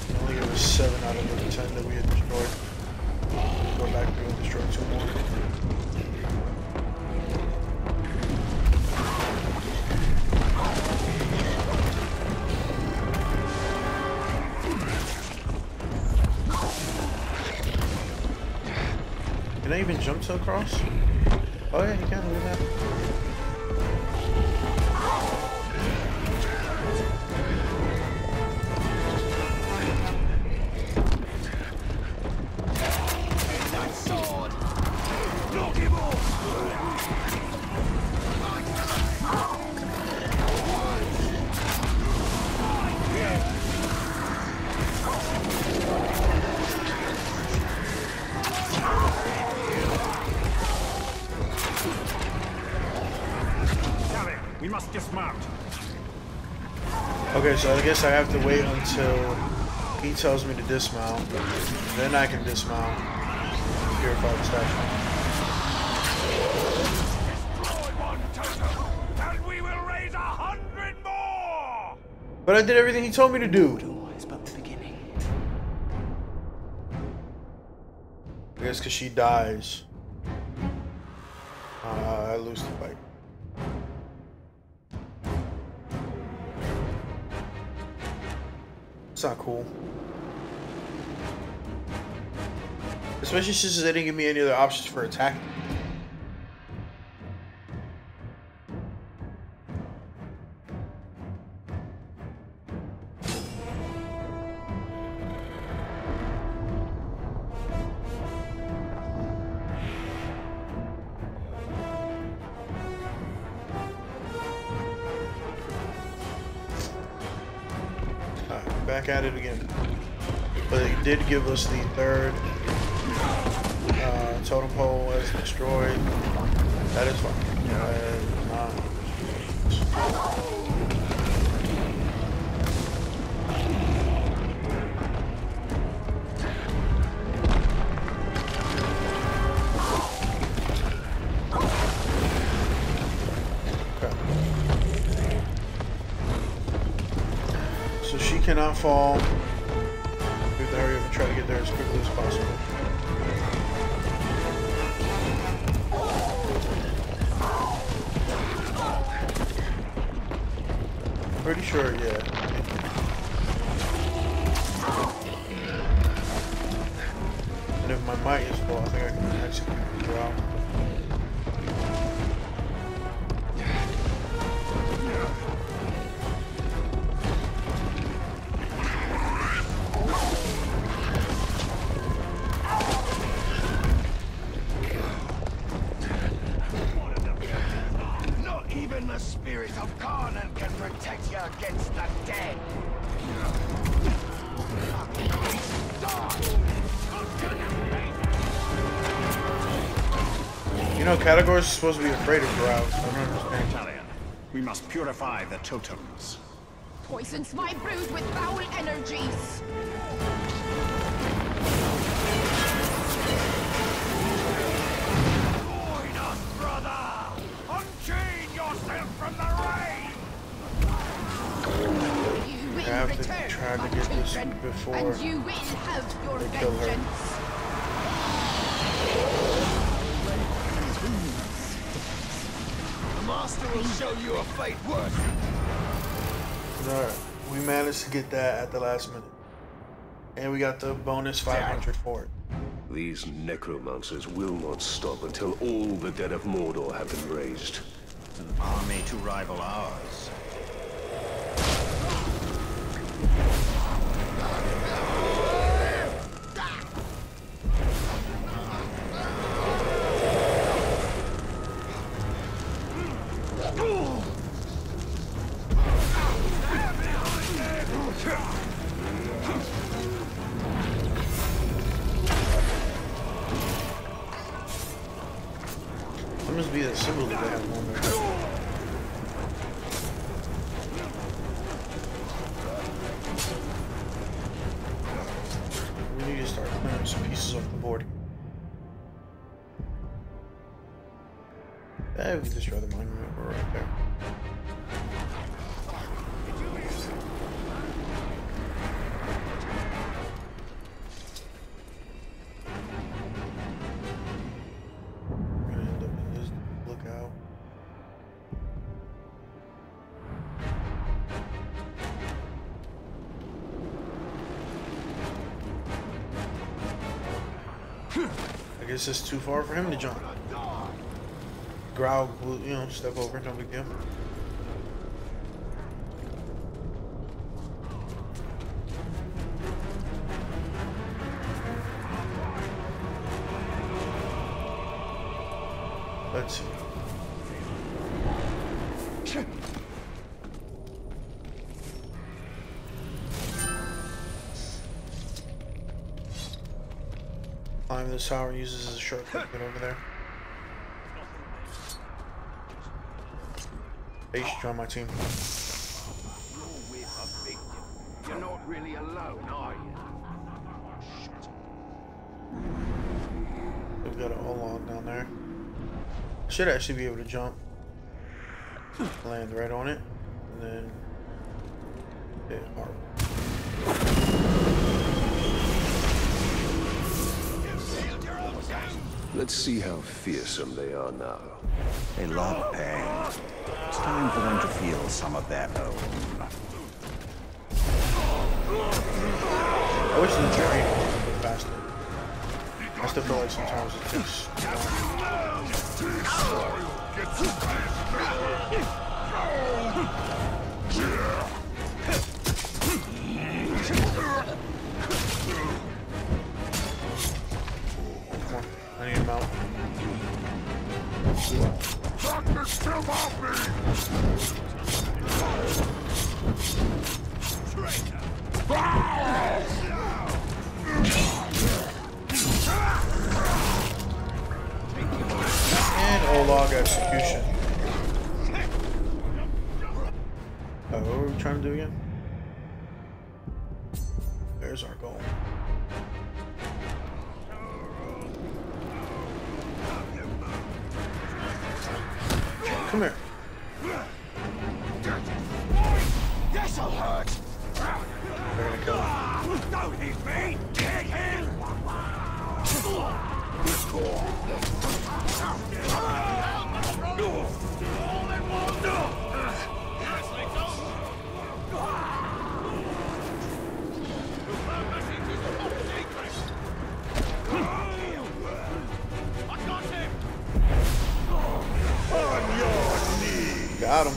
They only gave us 7 out of the 10 that we had destroyed. Go back through and destroy 2 more. Can I even jump to across? Oh yeah, you can, look at that. That sword. Knock him off. We must dismount. Okay, so I guess I have to wait until he tells me to dismount. Then I can dismount and purify the statue. Destroy one totem, and we will raise 100 more! But I did everything he told me to do. Always but the beginning. I guess because she dies, I lose the fight. It's not cool. Especially since they didn't give me any other options for attacking. Back at it again. But it did give us the 3rd totem pole as destroyed. That is fine. That is not. So she cannot fall. We have to hurry up and try to get there as quickly as possible. Pretty sure, yeah. And if my mic is full, I think I can actually go out. Not even the spirit of Karnan can protect you against the dead. You know, categories are supposed to be afraid of Parallax. I don't understand. Italian, we must purify the totems. Poisons my brood with foul energies. Join us, brother! Unchain yourself from the rain! You will I have to return, try to my get this children, before and you will have your they kill her. vengeance. The master will show you a fate worse. Alright, we managed to get that at the last minute. And we got the bonus 500 for it. These necromancers will not stop until all the dead of Mordor have been raised. An army to rival ours. That must be a symbol that they have on there. We need to start clearing some pieces off the board. Eh, we can destroy the monument. We're right there. We're gonna end up in this lookout. I guess it's too far for him to jump. Growl will, you know, step over, no big deal. Let's see. Climb this tower, uses as a shortcut to get over there. They should join my team. You're with a victim. You're not really alone, are you? We've got an log down there. I should actually be able to jump. Land right on it. And then hit R. Let's see how fearsome they are now. They love pain. It's time for them to feel some of their own. I wish the train was a bit faster. I still feel like sometimes it takes too Come on, I need him out. Darkness still off me! And O-Log execution. What were we trying to do again? There's our goal. Come here. This'll hurt! kill him. Don't hit me! Hit him! Got him.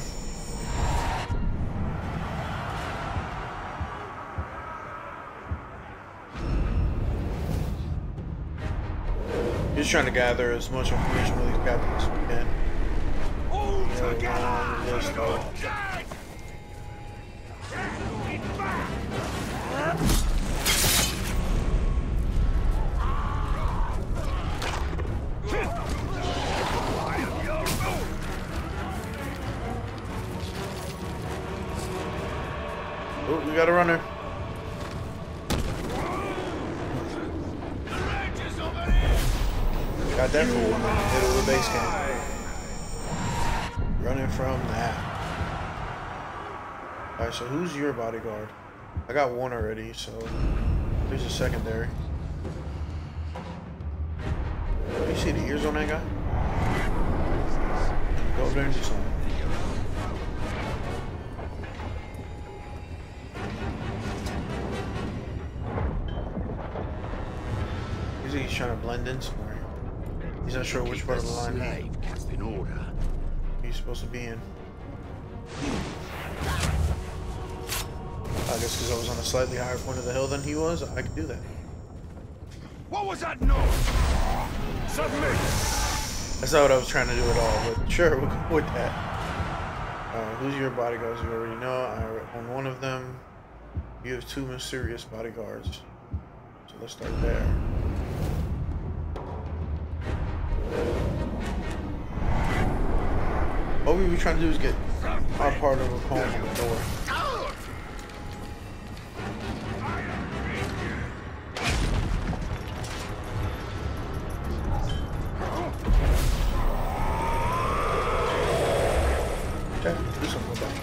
Just trying to gather as much information with these captains as we can. All together! This though. Oh, we got a runner. Got that fool in the middle of the base camp. Running from that. Alright, so who's your bodyguard? I got one already, so there's a secondary. You see the ears on that guy? Go over there and do something. He's trying to blend in somewhere. He's not sure which part of the line he's supposed to be in. I guess because I was on a slightly higher point of the hill than he was, I could do that. What was that noise? Submit! That's not what I was trying to do at all, but sure, we'll go with that. Who's your bodyguards? You already know. I own one of them. You have 2 mysterious bodyguards. So let's start there. What we were trying to do is get our part of a home in the door. Okay, do something with that.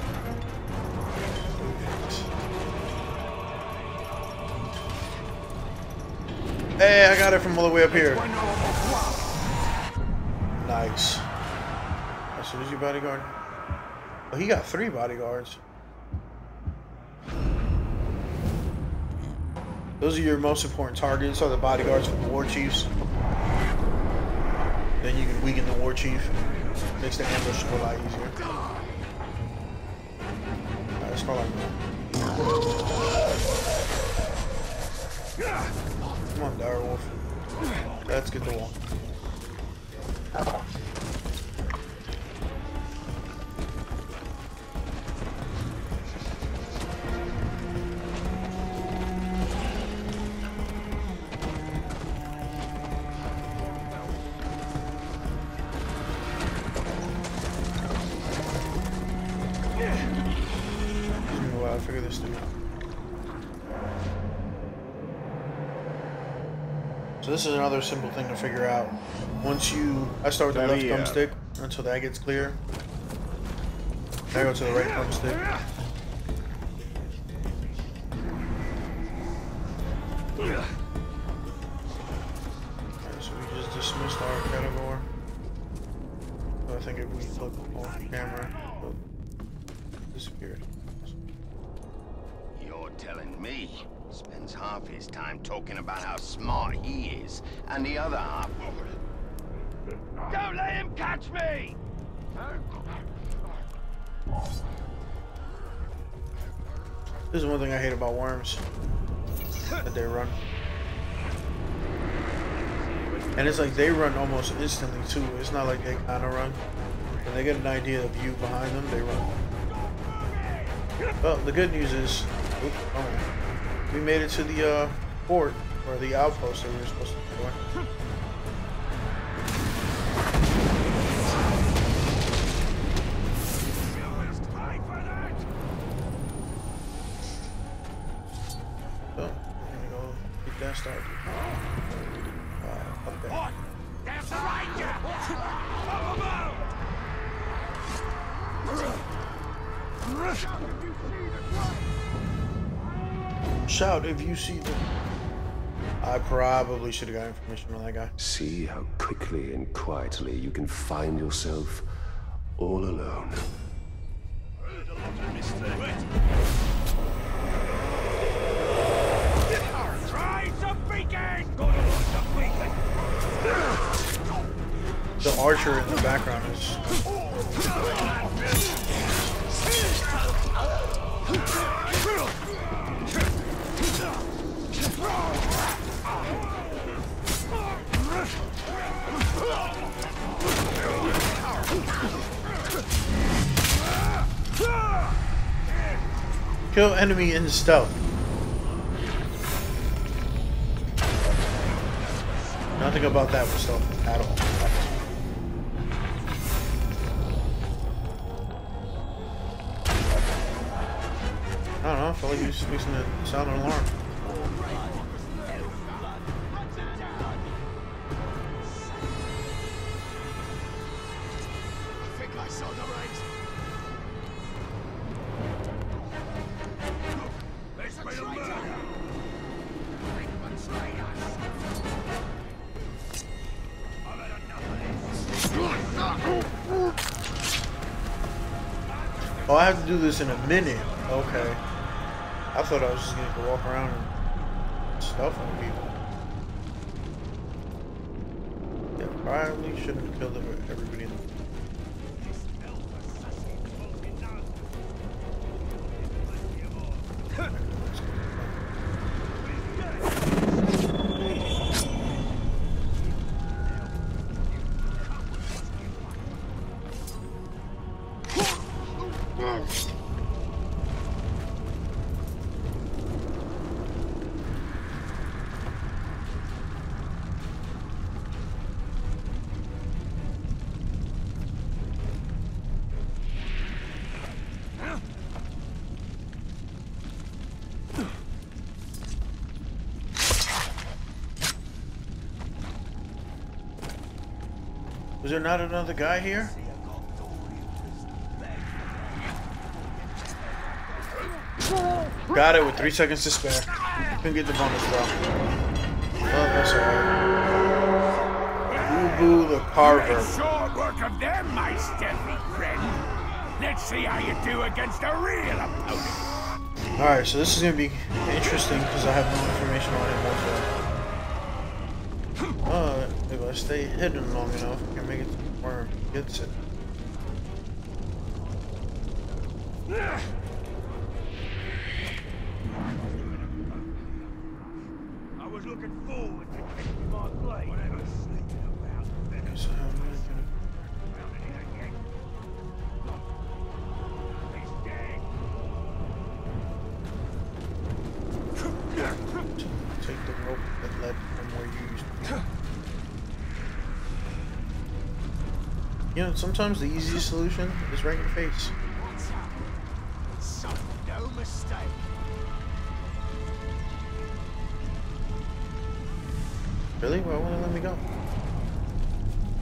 Hey, I got it from all the way up here. Nice. So who's your bodyguard? Oh, he got 3 bodyguards. Those are your most important targets, are the bodyguards for the war chiefs. Then you can weaken the war chief. Makes the ambush a lot easier. Alright, let's call out now. Come on, direwolf. Let's get the wall. Figure this through. So this is another simple thing to figure out. Once I start with the left thumbstick until that gets clear. I go to the right thumbstick. Alright, so we just dismissed our category. So I think if we look off camera, oh, disappeared. Telling me spends half his time talking about how smart he is, and the other half. Don't let him catch me! This is one thing I hate about worms, that they run. And it's like they run almost instantly too. It's not like they kind of run. When they get an idea of you behind them, they run. Well, the good news is, we made it to the port, or the outpost that we were supposed to be going. So, we're gonna go get that started. Up there. There's the ranger! Shout if you see them. I probably should have got information on that guy. See how quickly and quietly you can find yourself all alone. Try some beacon! The archer in the background is... Kill enemy in stealth. Nothing about that was stealth at all. I don't know, I felt like he was fixing to sound an alarm. I think I saw the right. Let's be a murder! I've had enough of this. Oh, I have to do this in a minute. Okay. I thought I was just gonna go walk around and stuff on people. Yeah, probably shouldn't have killed everybody in the... Was there not another guy here? Got it with 3 seconds to spare. Couldn't get the bonus though. Oh, that's alright. Boo the Carver. Short work of them, my stealthy friend. Let's see how you do against a real opponent. Alright, so this is gonna be interesting because I have no information on him whatsoever. If I stay hidden long enough, I can make it to where he gets it. I was looking forward to taking my blade. Whatever sneaking about. Okay, so how am I gonna take the rope that led from where you used to be? You know, sometimes the easiest solution is right in your face. What's up? So, no mistake. Really? Why won't it let me go?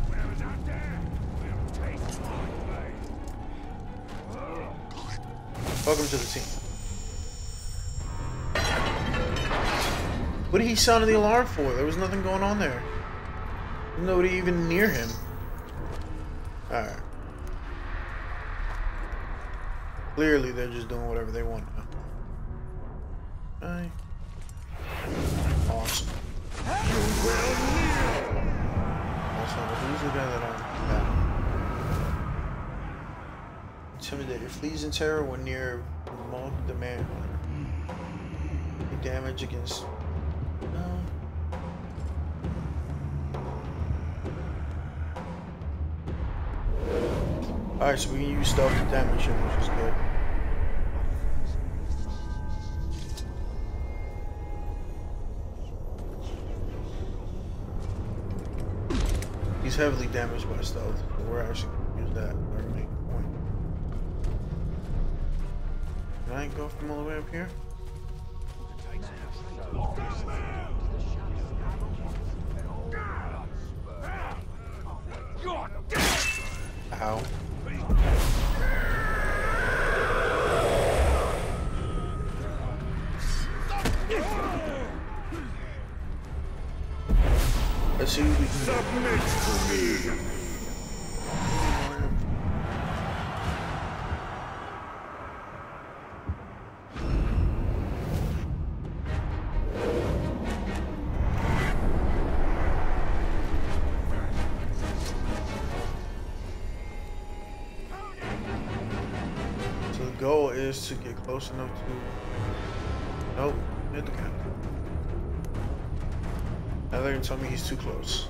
Whatever's out there, we'll take my blade. Welcome to the team. What did he sound the alarm for? There was nothing going on there. Nobody even near him. Alright. Clearly they're just doing whatever they want now. Okay. Awesome. That's not who's the guy that I'm intimidated. Flees in terror when near the manhunter. Any damage against... No. Alright, so we can use stealth to damage him, which is good. He's heavily damaged by stealth, so we're actually going to use that as our main point. Can I go from all the way up here? Ow. Let's see what we can Submit to me. So the goal is to get close enough to. Nope, hit the cap. Now they're gonna tell me he's too close.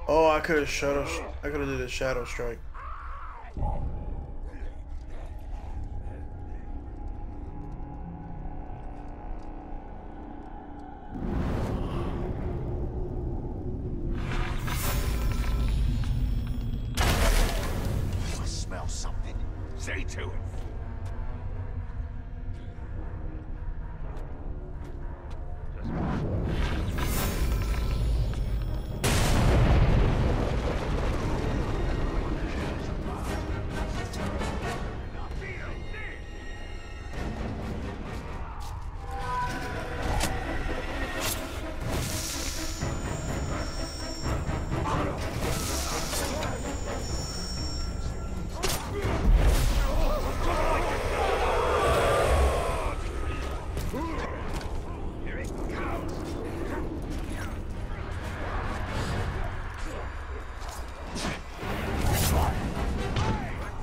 Oh, I could have did a shadow strike. I smell something. Say to it.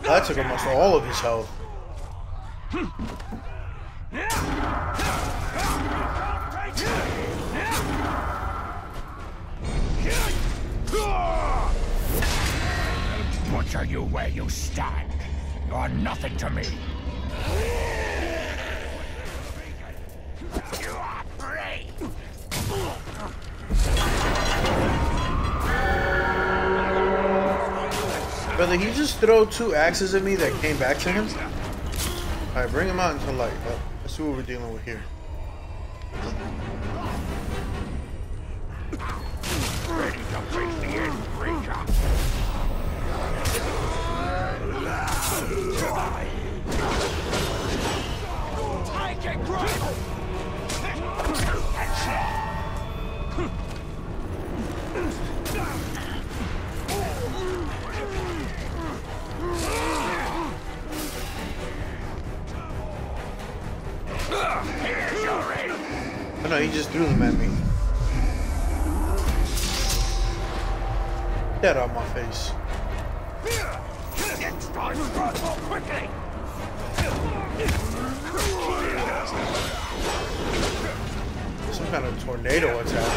That took almost all of his health. Butcher you where you stand. You're nothing to me. You are free. Brother, he just throw 2 axes at me that came back to him. Alright, bring him out into light. Let's see what we're dealing with here. Ready to face the end, creature. Take it, grapple! Oh no, he just threw them at me. Get out of my face. Next time, run more quickly! Some kind of tornado attack.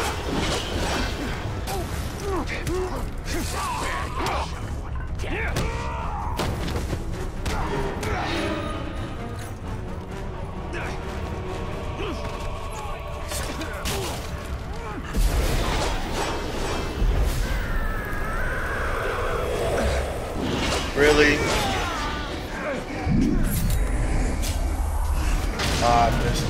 Really? Ah, I missed it.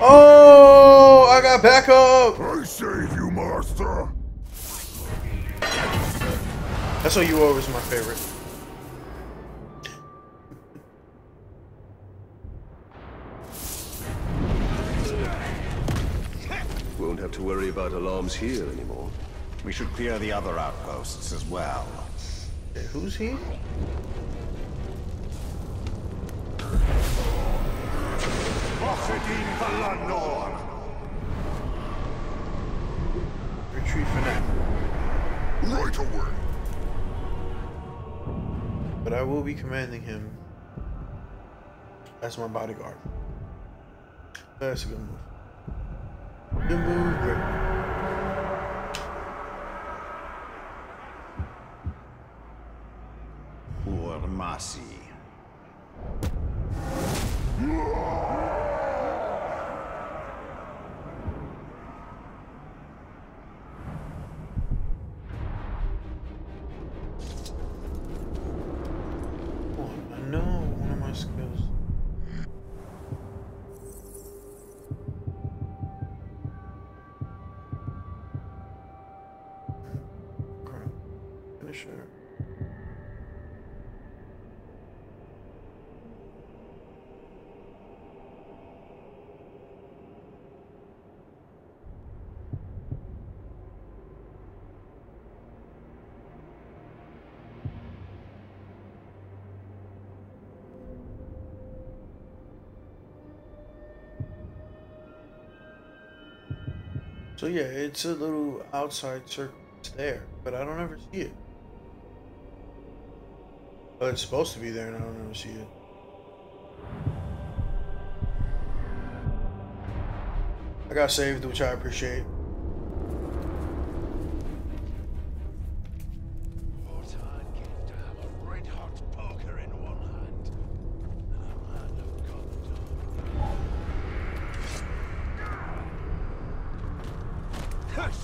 Oh, I got backup. I save you, master. That's what you always my favorite. Won't have to worry about alarms here anymore. We should clear the other outposts as well. Okay, who's he? Profiting Valandor. Retreat for now. Right away. But I will be commanding him as my bodyguard. That's a good move. Good move, great. Urmasi. sure. So yeah, it's a little outside circle. It's there, but I don't ever see it. But it's supposed to be there, and I don't ever see it. I got saved, which I appreciate. What I'd give to have a red-hot poker in one hand and a man of God.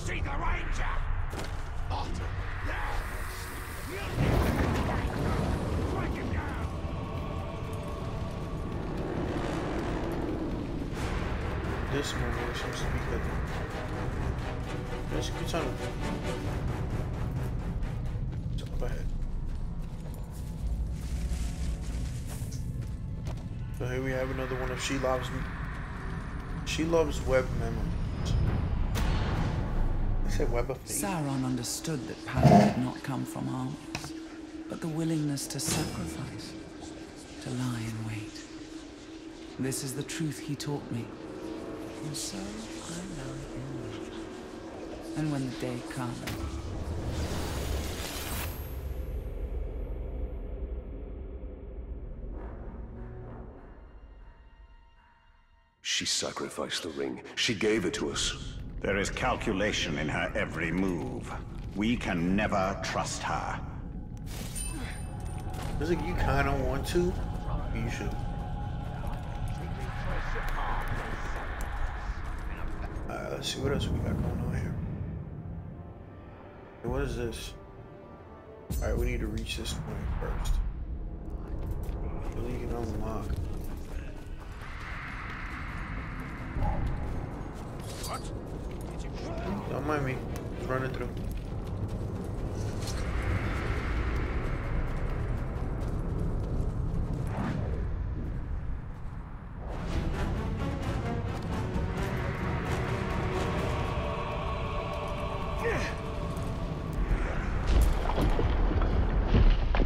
See the ranger! Bottom, strike him down! This movie seems to be good. Yes, good time. So go ahead. So here we have another one of Shelov's web memos. I said web of fate. Sauron understood that power did not come from armies, but the willingness to sacrifice, to lie in wait. This is the truth he taught me. And so I lie in wait. And when the day comes, She sacrificed the ring. She gave it to us. There is calculation in her every move. We can never trust her. Feels like you kind of want to. You should. Let's see what else we got going on here. Hey, what is this? Alright, we need to reach this point first. Really, you can unlock. Don't mind me. Just run it through.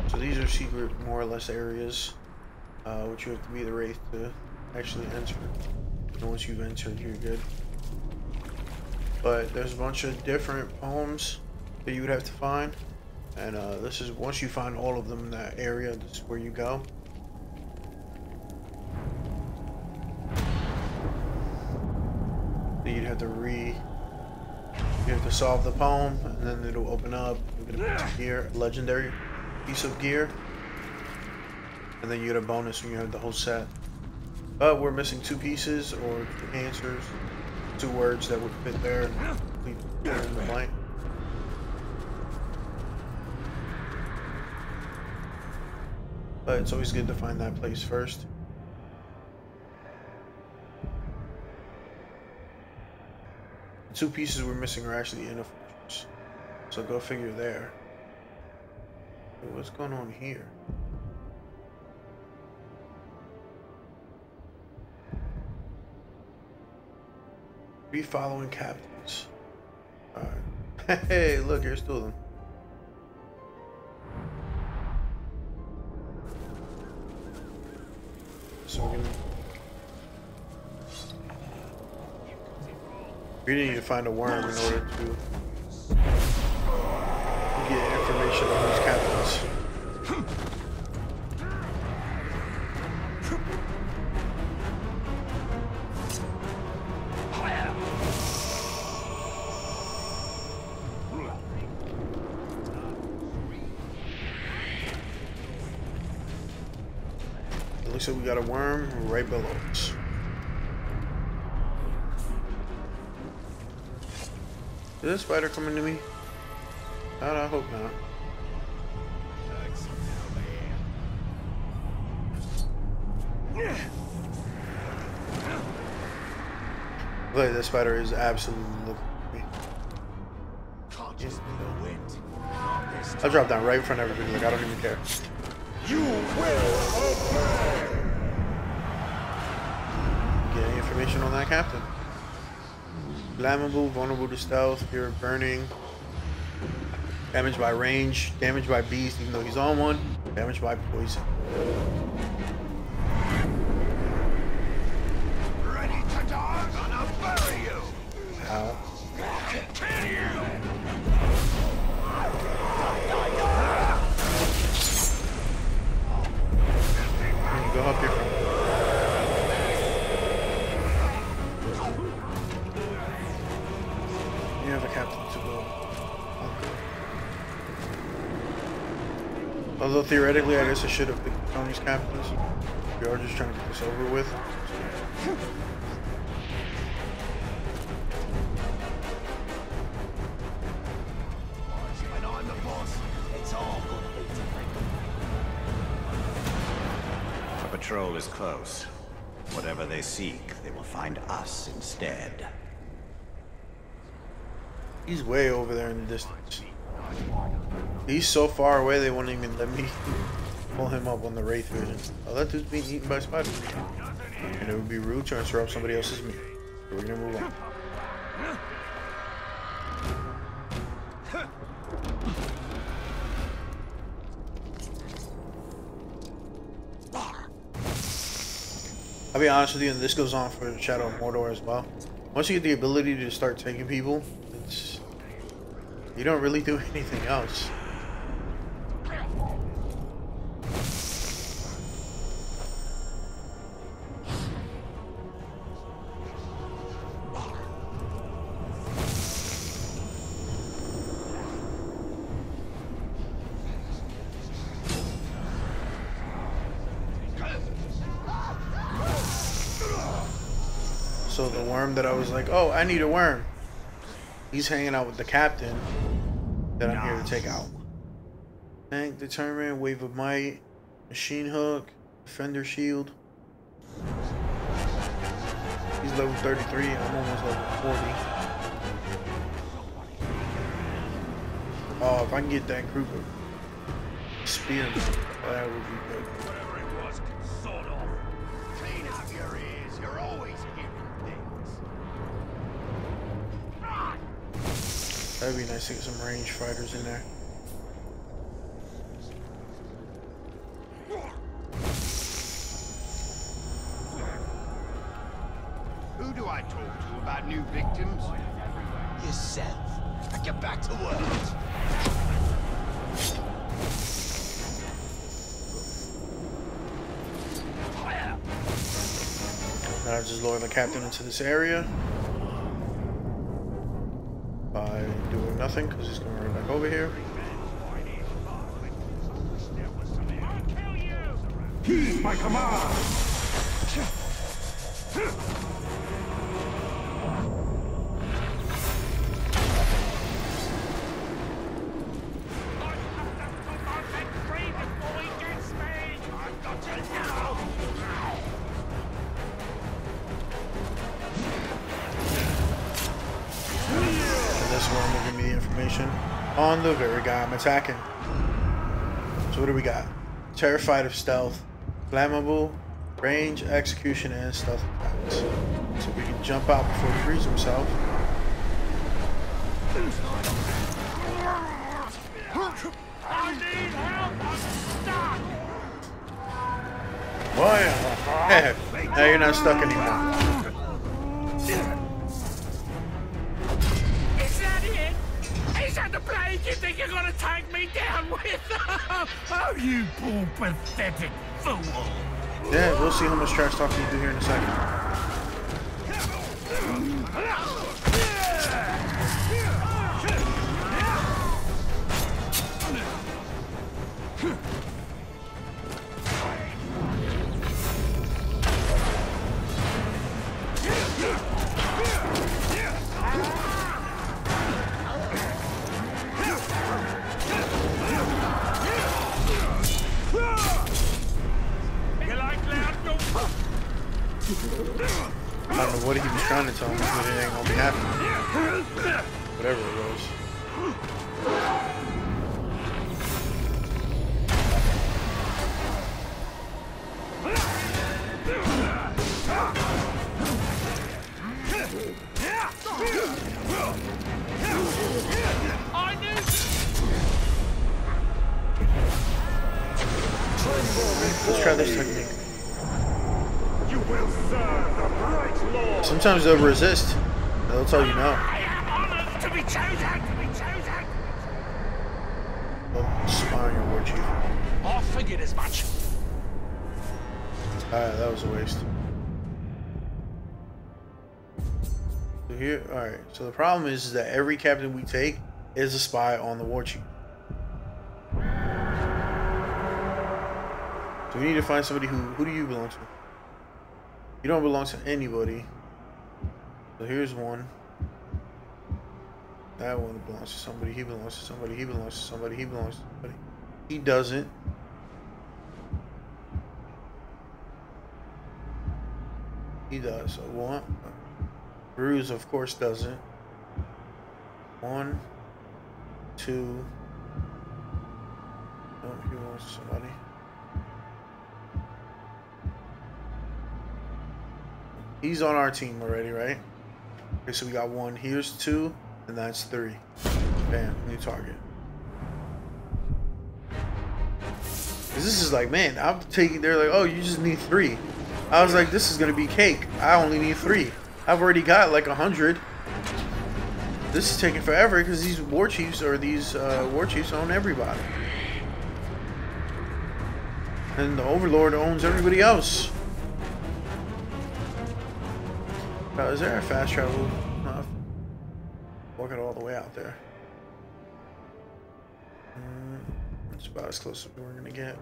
So these are secret, more or less, areas, which you have to be the Wraith to actually enter. And once you've entered, you're good. But there's a bunch of different poems that you would have to find, and this is, once you find all of them in that area, this is where you go. Then you'd have to solve the poem, and then it'll open up. You get a piece of gear, a legendary piece of gear, and then you get a bonus when you have the whole set. But we're missing 2 pieces or 2 answers. 2 words that would fit there and complete in the blank. But it's always good to find that place first. The 2 pieces we're missing are actually in a fortress. So go figure there. Hey, what's going on here? Be following captains. Alright. Hey, look, here's 2 of them. So we need to find a worm in order to get information on those captains. Looks like we got a worm right below us. Is this spider coming to me? I hope not. Look, this spider is absolutely looking at me. Can't just be the wind. Not this I'll drop down right in front of everybody. Like, I don't even care. You will obey! Get any information on that captain? Flammable, vulnerable to stealth, fear of burning, damage by range, damage by beast, even though he's on one, damage by poison. Ready to die? Gonna bury you! Ow. Continue! Go up here. You have a captain to go. Although theoretically, I guess I should have picked Tony's captains. We are just trying to get this over with. When I'm the boss, it's all gonna be different. The patrol is close. Whatever they seek, they will find us instead. He's way over there in the distance. He's so far away they won't even let me pull him up on the Wraith vision. Oh, that dude's being eaten by spiders. And it would be rude to interrupt somebody else's meal. So we're gonna move on. I'll be honest with you, and this goes on for Shadow of Mordor as well. Once you get the ability to start taking people, it's you don't really do anything else. So the worm that I was like, oh, I need a worm. He's hanging out with the captain that I'm here to take out. Tank, determine, wave of might, machine hook, defender shield. He's level 33. I'm almost level 40. Oh, if I can get that group of spearmen, that would be good. Whatever it was can sort off. Clean out your ears. You're always hearing things. That'd be nice to get some range fighters in there. Who do I talk to about new victims? Yourself. Now get back to work. Now just lure the captain into this area by doing nothing because he's coming right back over here. Heed my command! On the very guy I'm attacking. So what do we got? Terrified of stealth, flammable, range, execution, and stealth attacks. So we can jump out before he frees himself. I need help! I'm stuck! Boy, now you're not stuck anymore. Is that the blade you think you're gonna take me down with? Oh, you poor pathetic fool! Yeah, we'll see how much trash talking you do here in a second. I don't know what he was trying to tell me, but it ain't gonna be happening. Whatever it was. I knew. Let's try this technique. You will serve the bright lord. Sometimes they'll resist. They'll tell you no. I am honored to be chosen. They'll spy on your war chief. I figured as much. Alright, that was a waste. So here, alright. So the problem is that every captain we take is a spy on the war chief. So we need to find somebody who do you belong to? You don't belong to anybody. So here's one. That one belongs to somebody. He belongs to somebody. He belongs to somebody. He belongs to somebody. He doesn't. He does. So one. Bruce, of course, doesn't. 1, 2. Oh, he belongs to somebody. He's on our team already, right? Okay, so we got 1. Here's 2, and that's 3. Bam, new target. This is like, man, I'm taking. They're like, oh, you just need 3. I was like, this is gonna be cake. I only need 3. I've already got like 100. This is taking forever because these war chiefs own everybody, and the Overlord owns everybody else. Is there a fast travel? No, walk it all the way out there. It's about as close as we're gonna get.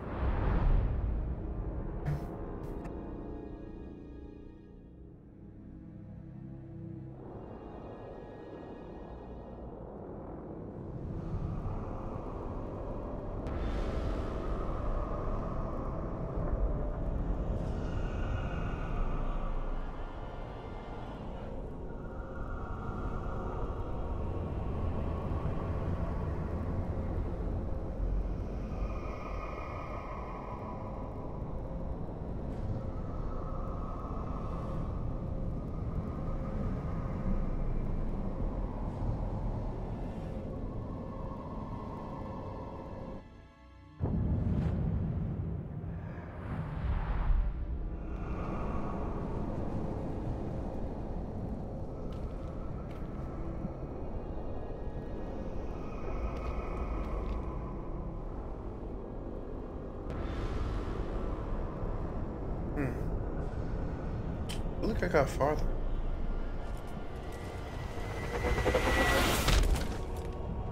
I think I got farther.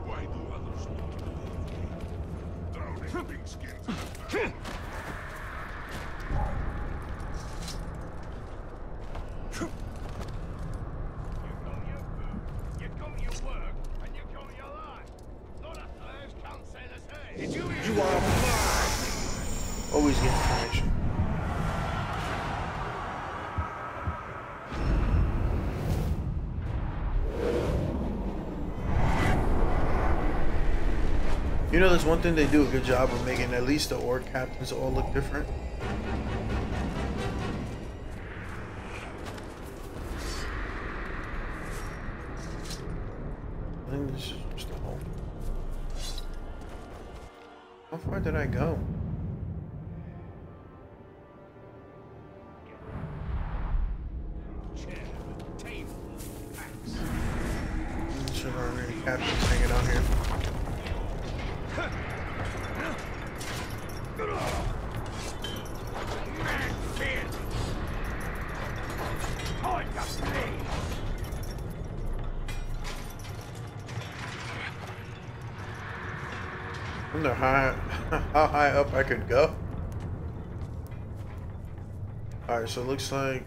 Why do others not believe me? Drowning pig skins. You got your work, and you got your life. Not a flash can't say the same. You are blind. Always get information. You know, there's one thing they do a good job of making, at least the orc captains all look different. I think this is just a hole. How far did I go? I'm sure there aren't any captains hanging out here. I wonder how high up I could go. Alright, so it looks like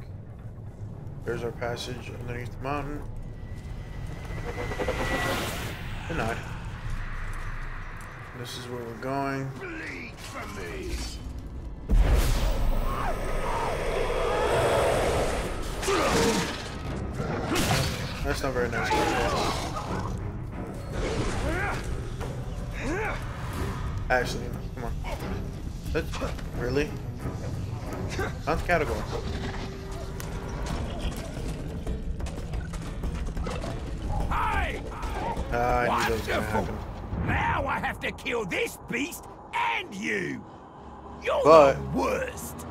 there's our passage underneath the mountain. Denied. This is where we're going. Bleed for me. That's not very nice. Actually, come on. That's, really? Not the category. Hey! I knew that was gonna happen. Now I have to kill this beast and you. You're But the worst.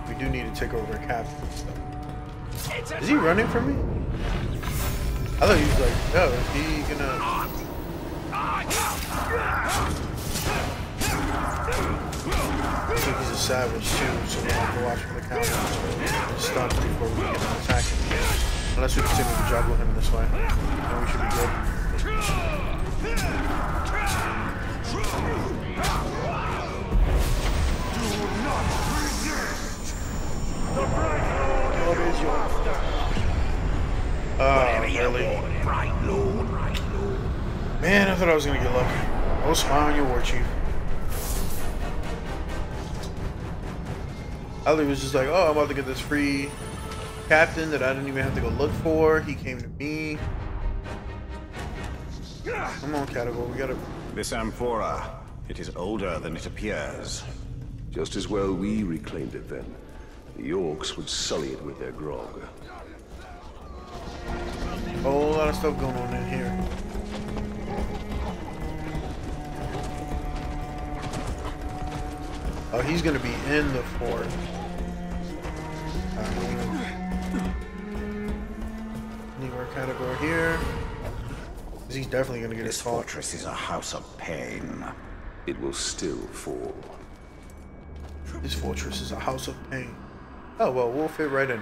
we do need to take over a captain and stuff. Is he running from me? I thought he was like, no, is he gonna... I think he's a savage too, so we'll have to watch for the counter and stun before we get an attack him. Unless we continue to juggle him this way, then we should be good. What is your... really? Man, I thought I was gonna get lucky. I was fine on your war chief. Ali was just like, oh, I'm about to get this free captain that I didn't even have to go look for. He came to me. Come on, Category, we gotta... This amphora, it is older than it appears. Just as well we reclaimed it then. The orcs would sully it with their grog. A whole lot of stuff going on in here. Oh, he's gonna be in the fort. Need our Category here. He's definitely gonna get his fortress is a house of pain. It will still fall. This fortress is a house of pain. Oh well, we'll fit right in.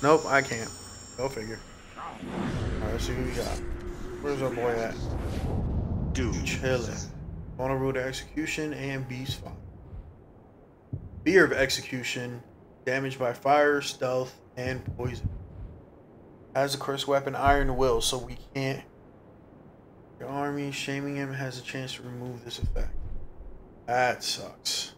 Nope, I can't. Go figure. Alright, let's see who we got. Where's our boy at? Dude, chillin'. Vulnerable to execution and beast fire. Fear of execution, damaged by fire, stealth, and poison. Has a cursed weapon, Iron Will, so we can't. Your army, shaming him has a chance to remove this effect. That sucks.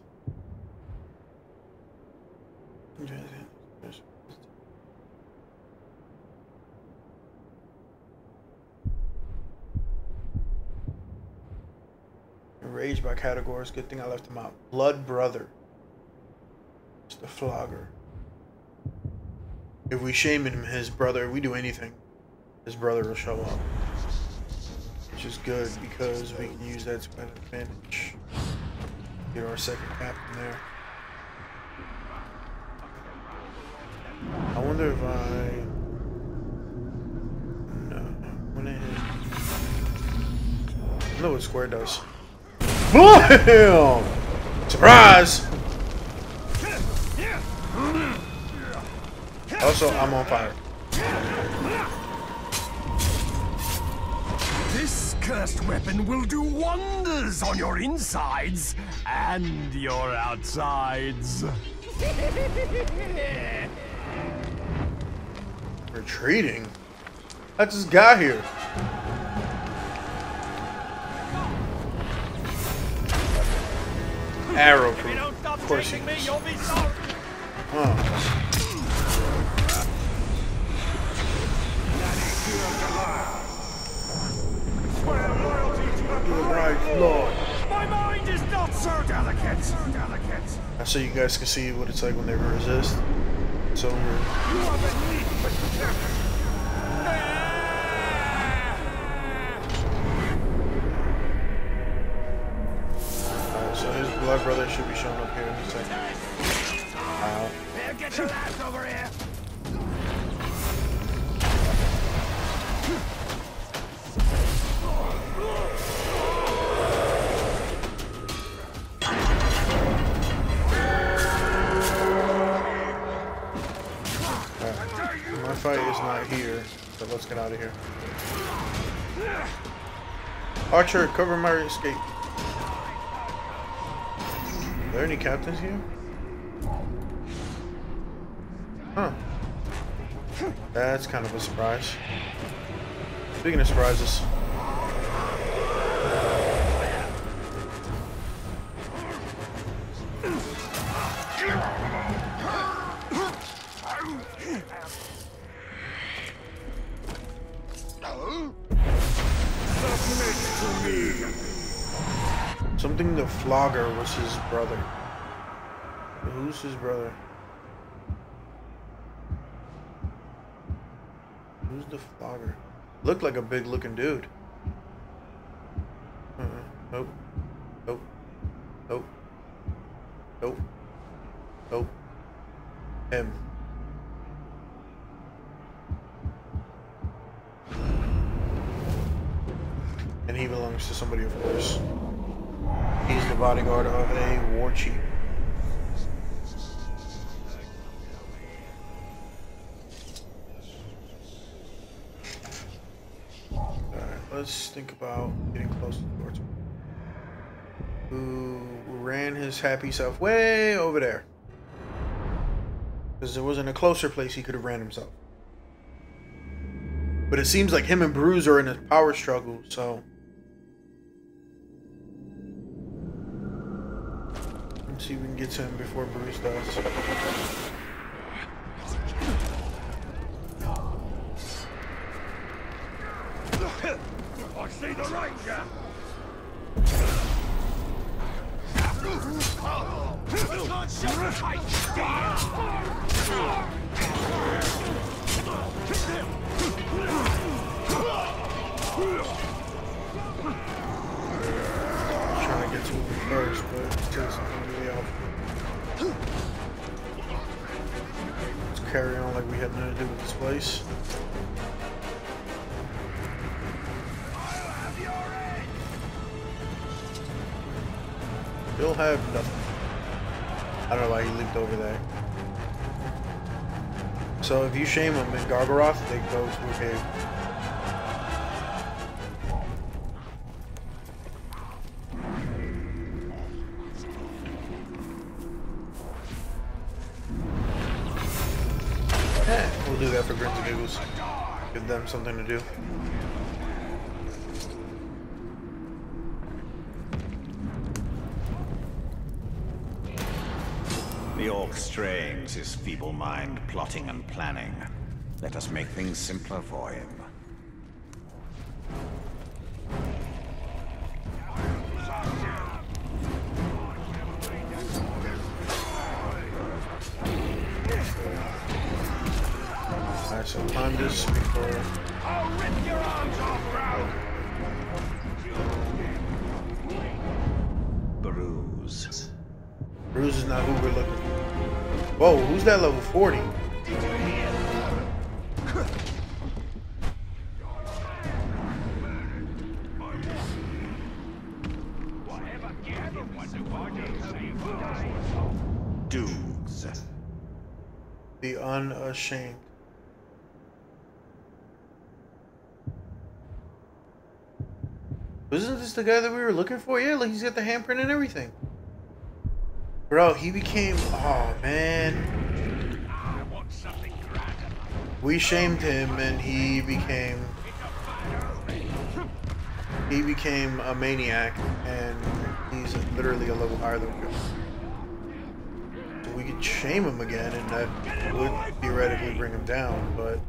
Enraged by categories. Good thing I left him out. Blood Brother. It's the flogger. If we shame him, his brother, if we do anything, his brother will show up. Which is good because we can use that to an advantage. Get our second captain there. I wonder if I... No. When it hit... I know what square does. BAM! Surprise! Also, I'm on fire. This cursed weapon will do wonders on your insides and your outsides. Retreating? I just got here. Arrow proof. Of course he is. Right, Lord. My mind is not so delicate. So you guys can see what it's like when they resist. So weird. So his blood brother should be showing up here in a second. Get your ass over here. My fight is not here, so let's get out of here. Archer, cover my escape. Are there any captains here? Huh. That's kind of a surprise. Speaking of surprises. Something the Flogger was his brother. Who's his brother? Who's the Flogger? Looked like a big looking dude. Nope. Nope. Nope. Nope. Nope. Him. And he belongs to somebody, of course. He's the bodyguard of a war chief. Alright, let's think about getting closer towards him. Who ran his happy self way over there. Because there wasn't a closer place he could have ran himself. But it seems like him and Bruce are in a power struggle, so... Let's see if we can get to him before Bruce does. I see the ranger! Trying to get to him first, but it takes really off. Let's carry on like we had nothing to do with this place. Still have nothing. I don't know why he leaped over there. So if you shame him in Gargaroth, they go to a cave. We'll do that for grins and giggles. Give them something to do. The Orc strains his feeble mind plotting and planning. Let us make things simpler for him. Alright, so climb this before... I'll rip your arms off, bro! Bruise. Bruce is not who we're looking for. Whoa, who's that level 40? Dudes. The Unashamed. Wasn't this the guy that we were looking for? Yeah, like he's got the handprint and everything. Bro, he became... Oh, man. We shamed him and he became... He became a maniac and he's literally a level higher than we are. So we could shame him again and that would theoretically bring him down, but...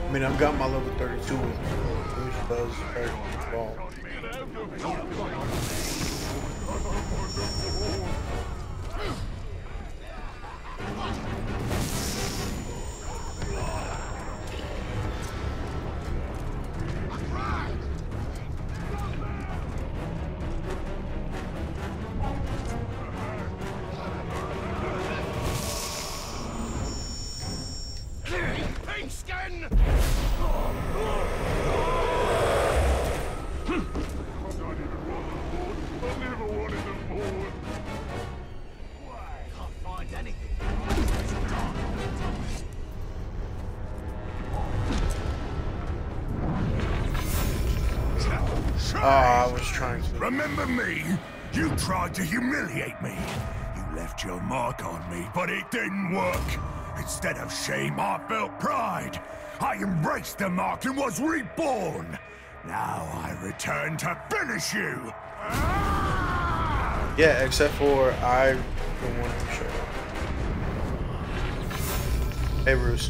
I mean, I've got my level 32 with me, which does very well. Pigskin! I was trying to. Remember me? You tried to humiliate me. You left your mark on me, but it didn't work. Instead of shame, I felt pride. I embraced the mark and was reborn. Now I return to finish you. Yeah, except for I don't want to show up. Hey, Bruce.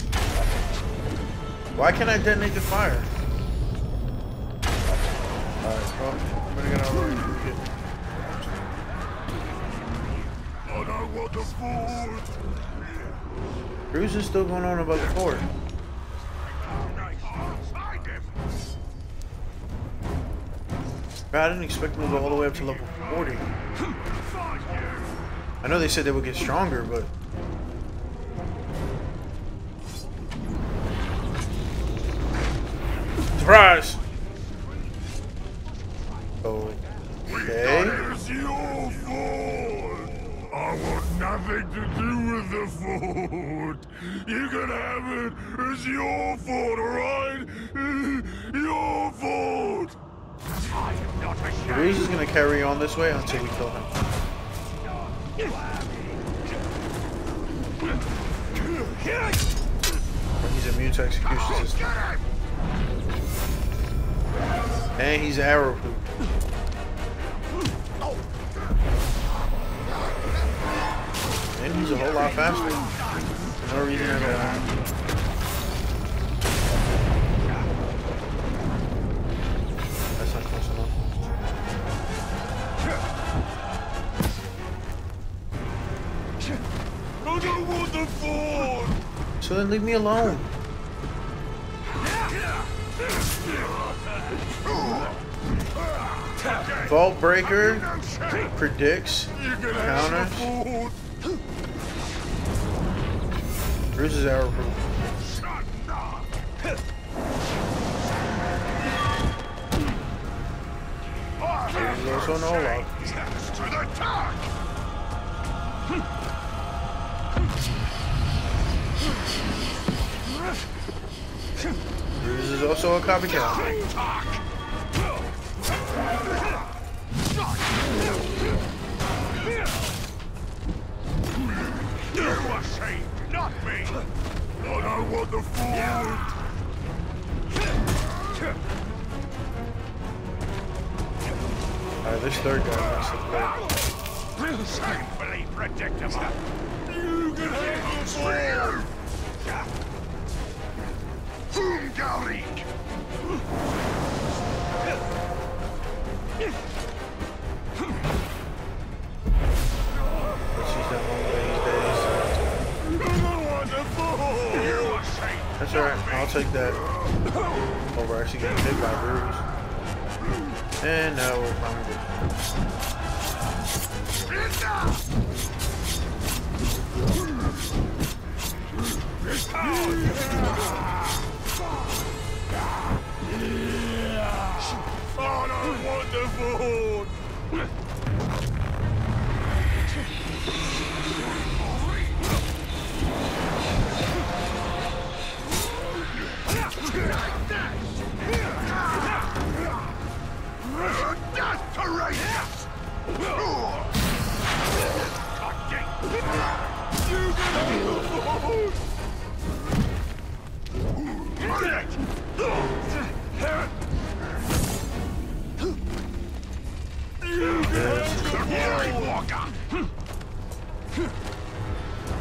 Why can't I detonate the fire? Alright, well, I'm gonna get out of the way. I don't want the food. Bruce is still going on about the fort. I didn't expect them to go all the way up to level 40. I know they said they would get stronger, but... Surprise! Okay. It's your fault. I want nothing to do with the fort. You can have it. It's your fault, alright? Your fault. I am not ashamed. Bruce is gonna carry on this way until we kill him. He's immune to execution system. And he's arrow proof. And he's a whole lot faster. For no reason at all. That's not close enough. I don't want the fort. So then leave me alone. Vault Breaker predicts counters. Bruce is arrow proof. There's also an Olaf. To the top. Bruce is also a copycat. You are saved, not me. I don't want the food. Alright, this third guy wants to play. Shamefully predictable. You can have the food. Fungarik. That's alright, I'll take that over actually getting hit by Bruce. And now we're finally good. Oh, no, wonderful! That's courageous!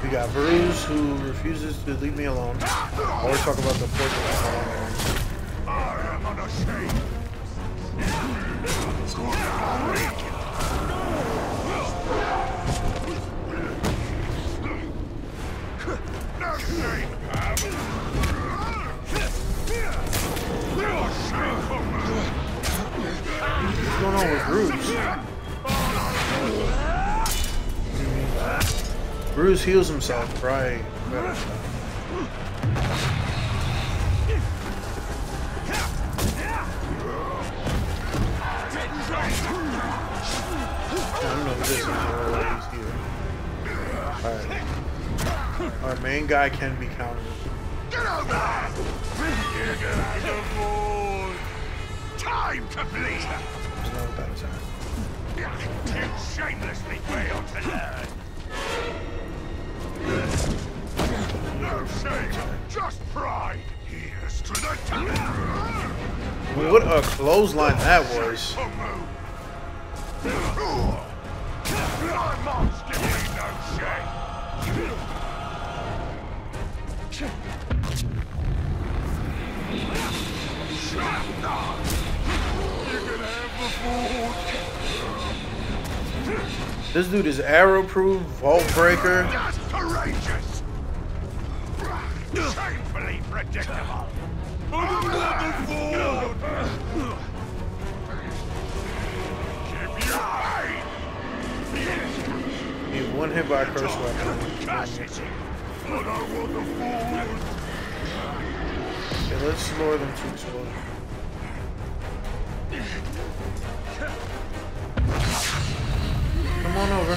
We got Bruce, who refuses to leave me alone. Always talk about the portrait. I am unashamed. No shame, Pab. What's going on with Bruce? Bruce heals himself, right? I don't know who this is. Alright. Our main guy can be countered. Get over there! Get out of the board! Time to bleed! There's no bad time. You shamelessly failed to learn! No shame, just pride! Here's to the top! What a clothesline that was. My mom's giving me no shame! This dude is arrow proof, vault breaker. Just courageous. Shamefully predictable. He's one hit by a curse weapon. Okay, let's lower them to explode. Come on over.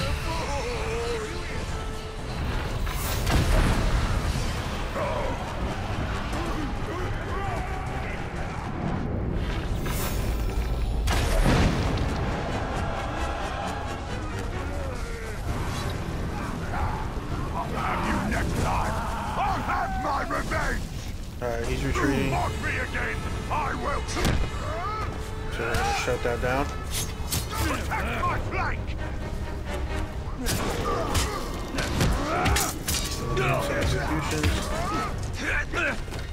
Alright, he's retreating. So we're gonna shut that down. Still doing some executions.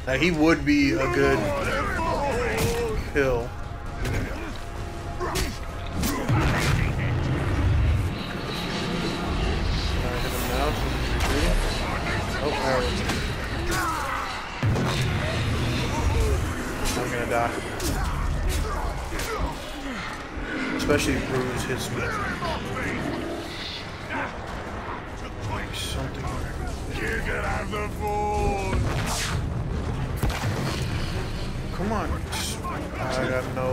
Now he would be a good kill. Hit him now, so he's retreating. Oh, arrows. I'm gonna die. Especially if Bruce hits me. Something. Come on. I got no.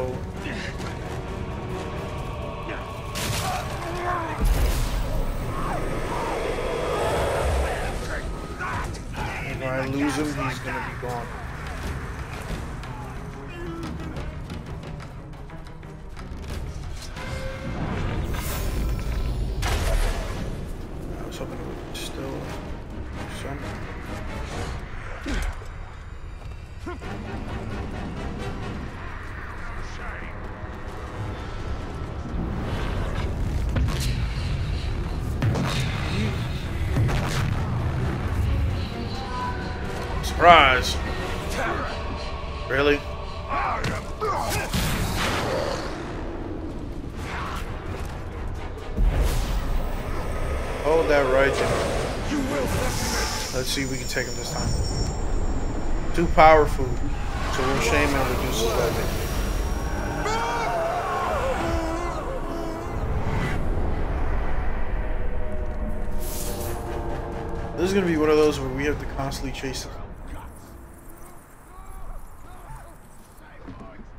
If I lose him, he's gonna be gone. Surprise! Really? Hold that right there. Let's see if we can take him this time. Too powerful, so we'll shame and reduce his level. This is gonna be one of those where we have to constantly chase him.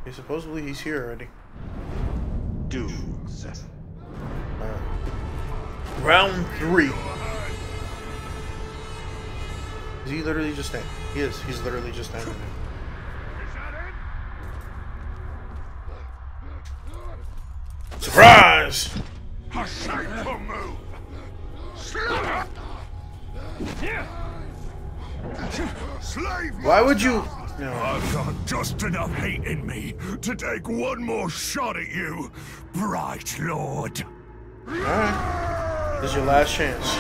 Okay, supposedly he's here already. Dudes. Round 3. Is he literally just standing? He is. He's literally just standing there. Surprise! A shameful move. Why would you? No. I've got just enough hate in me to take one more shot at you, Bright Lord. Alright. This is your last chance.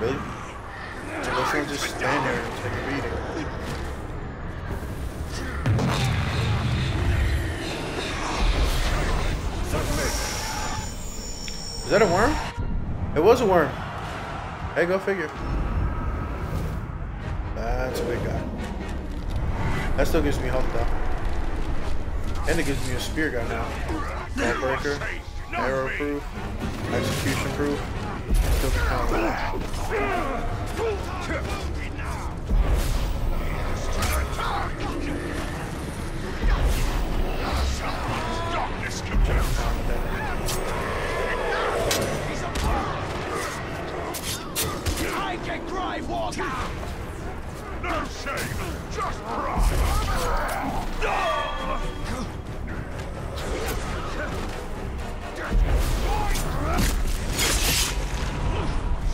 Really? Let's not just stand there and take a beating. Is that a worm? It was a worm. Hey, go figure. That's a big guy. That still gives me health though. And it gives me a spear guy now. Ball breaker, arrow proof, execution proof. Still be kind of No shame, just pride.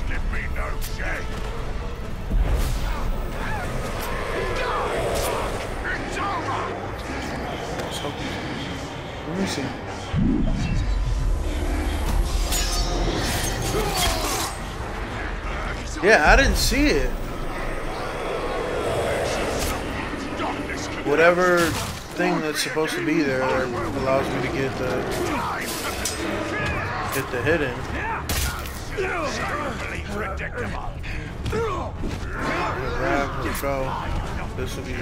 Give me no shame. It's over. Let me see. He's Yeah, I didn't see it. Whatever thing that's supposed to be there allows me to get the hit in. Grab, let's go. This will be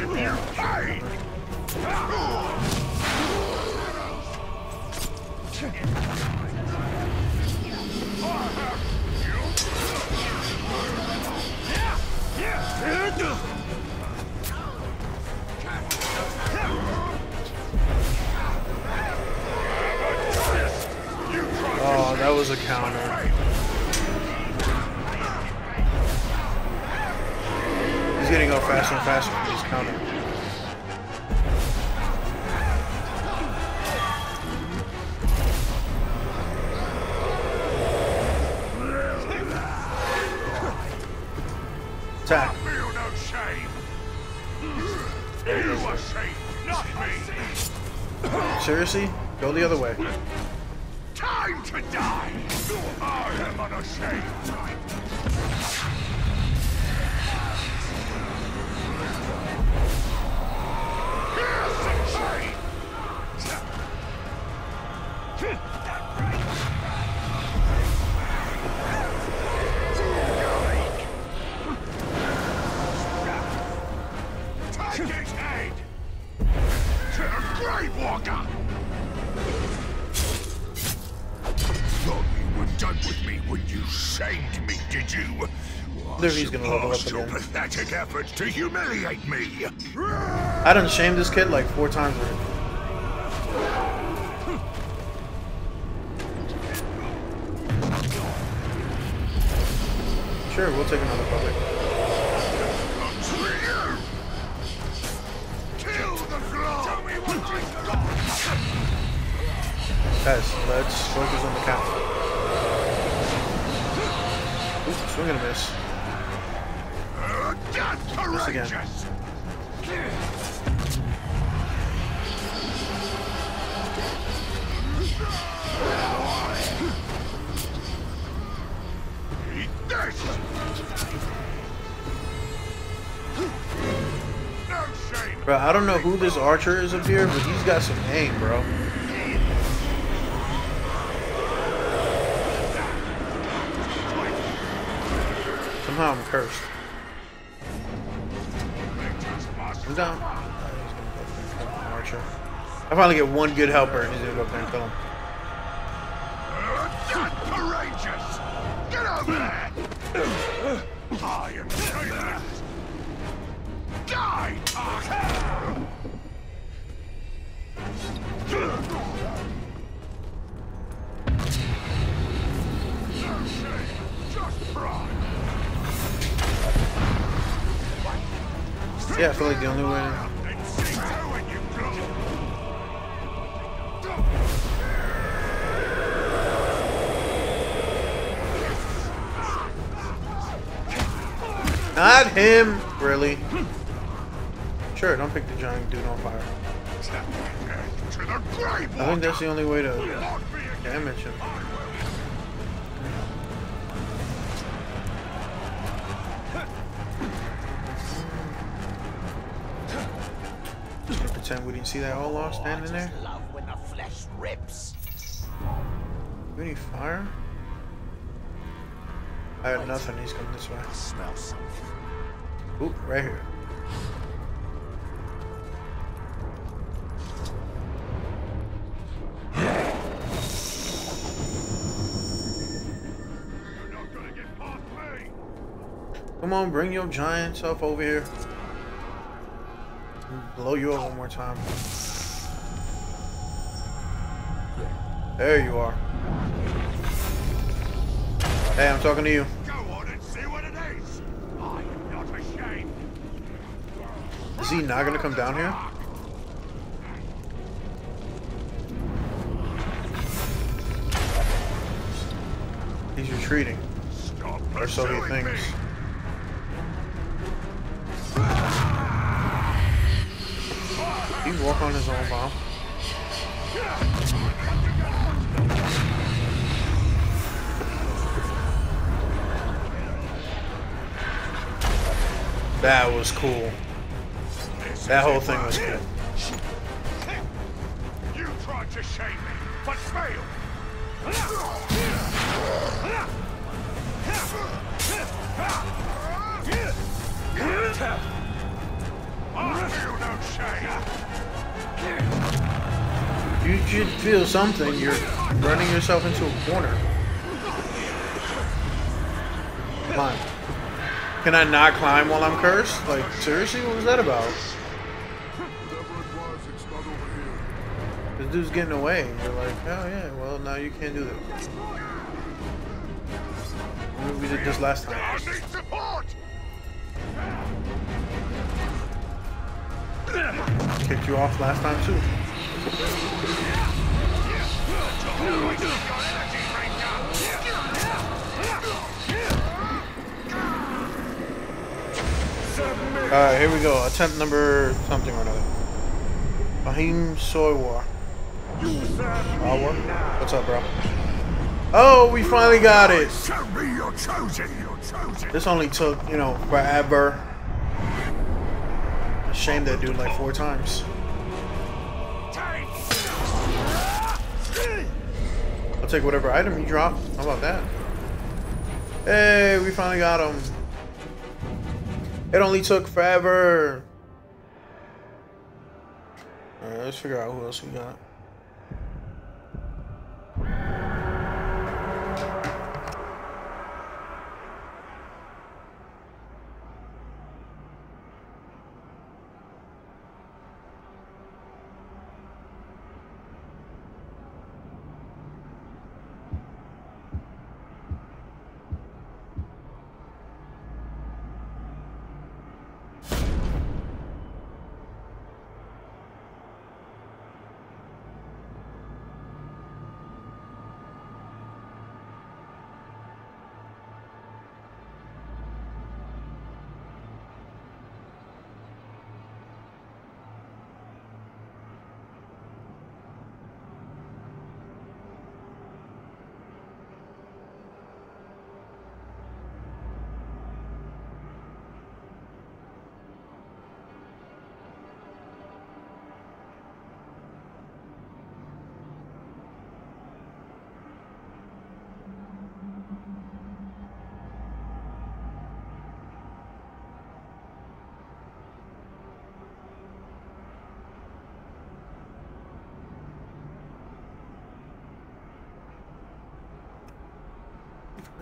oh, that was a counter. He's getting up faster and faster with these counters. Attack. Feel no shame. You are shame, not me. Seriously? Go the other way. Time to die. I am unashamed. Here's the chain. Take his head to the Grave Walker. Thought you were done with me when you shamed me, did you? Wonder if he's gonna level up Your again. pathetic efforts to humiliate me. I done shamed this kid like 4 times already. Sure, we'll take another public. Kill the glow. Tell me what you've got. Guys, let's focus on the count. Oops, swing and a miss. That's Miss again. courageous. Eat this. No shame. Bro, I don't know who this archer is up here, but he's got some aim, bro. Somehow I'm cursed. I'm down. Archer. I finally get one good helper and he's gonna go up there and kill him. That's courageous. Get over there. I am shameless. Die, Tark. No shame, just pride. Yeah, I feel like the only way. And see through when you go. Not him! Really? Sure, don't pick the giant dude on fire. To the grave. I think that's the only way to damage him. Pretend we didn't see that all lost standing there. Love when the flesh rips. Do we need fire? I had nothing. He's coming this way. Smell something. Oop, right here. You're not gonna get past me. Come on, bring your giant self over here. Blow you up one more time. There you are. Hey, I'm talking to you. Go on and see what it is. I am not ashamed. Is he not gonna come down here? He's retreating. Stop Or so he pursuing thinks. me. He walk on his own bomb. That was cool. That whole thing was cool. You tried to shame me, but failed. I feel no shame. You should feel something. You're running yourself into a corner. Climb. Can I not climb while I'm cursed? Like, seriously? What was that about? This dude's getting away. And you're like, oh yeah, well, now you can't do that. We did this last time. I need support. Kicked you off last time too. Alright, here we go. Attempt number something or another. Fahim Soywar. What's up, bro? Oh, we finally got it. This only took, you know, forever. Shame that dude like 4 times. I'll take whatever item you drop. How about that? Hey, we finally got him. It only took forever. Alright, let's figure out who else we got.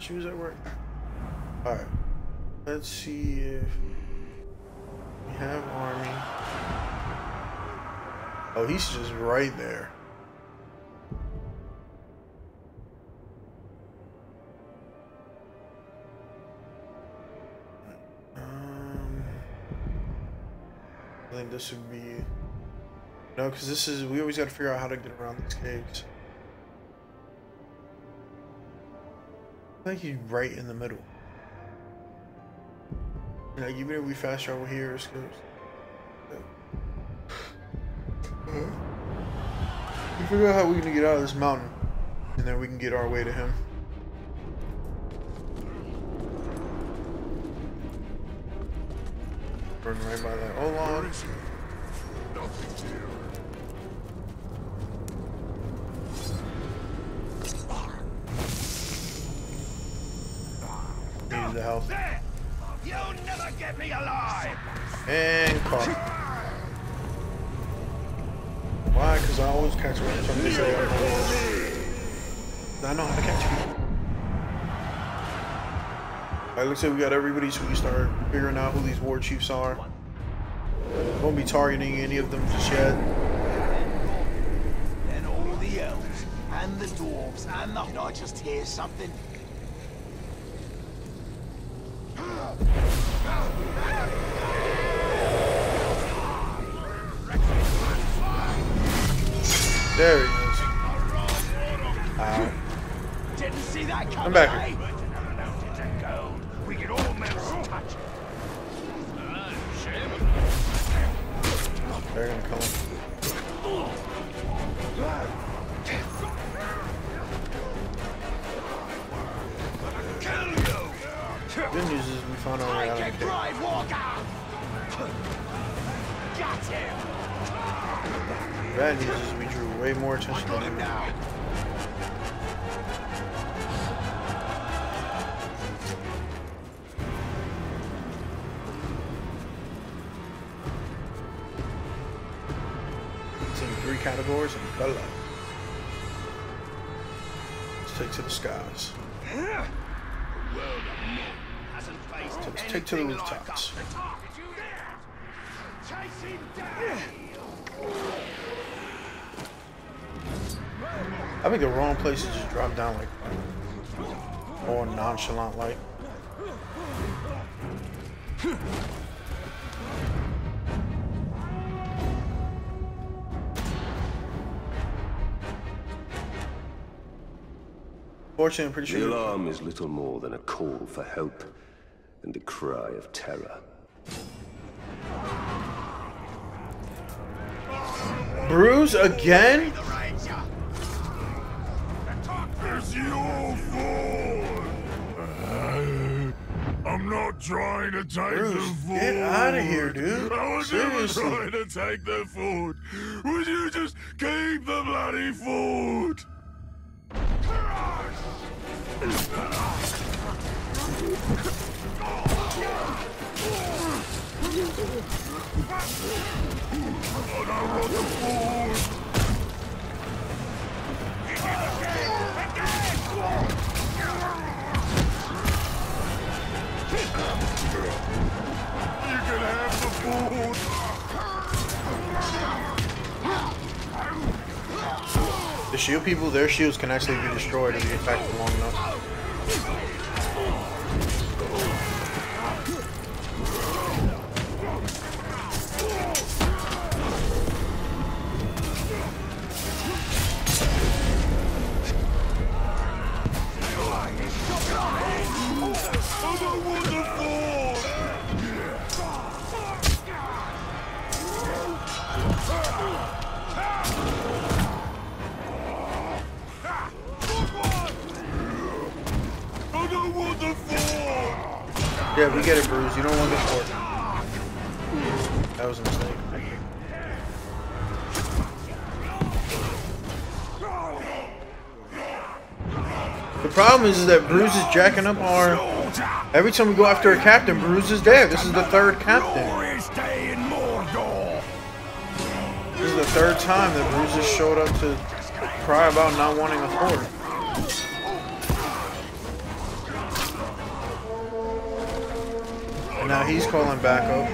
Shoes at work. Alright. Let's see if we have army. Oh, he's just right there. I think this would be no, because this is we always got to figure out how to get around these caves. I think he's right in the middle. Like even if we fast travel here, it's good. We figure out how we're gonna get out of this mountain, and then we can get our way to him. Run right by that. Hold on. Needed the health. You'll never get me alive. And caught. Why? Because I always catch one from this area. I know how to catch people. Alright, looks like we got everybody, so we start figuring out who these war chiefs are. Won't be targeting any of them just yet. Then all the elves and the dwarves and the... Did I just hear something? There he goes. Ow. Didn't see that coming. I'm back here. We can all melt touch. They're gonna come. Good news is we found our way out of the cave. Bad news is we drew way more attention than him now. It's in 3 categories and color. Let's take to the skies. Let's take to the rooftops. I think the wrong place to just drop down like more nonchalant like. Fortunately, I'm pretty sure the alarm is little more than a call for help and a cry of terror. Bruise again? It's your fault. I'm not trying to take Bruce, the food. get out of here, dude. I was never Seriously. trying to take the food. Would you just keep the bloody food? I don't want the food. You can have the food. The shield people, their shields can actually be destroyed if you attack them long enough. Yeah, we get it, Bruce. You don't want this for. That was a mistake. The problem is that Bruce is jacking up our... Every time we go after a captain, Bruce is there. This is the 3rd captain. This is the 3rd time that Bruce has showed up to cry about not wanting a horde. And now he's calling back up.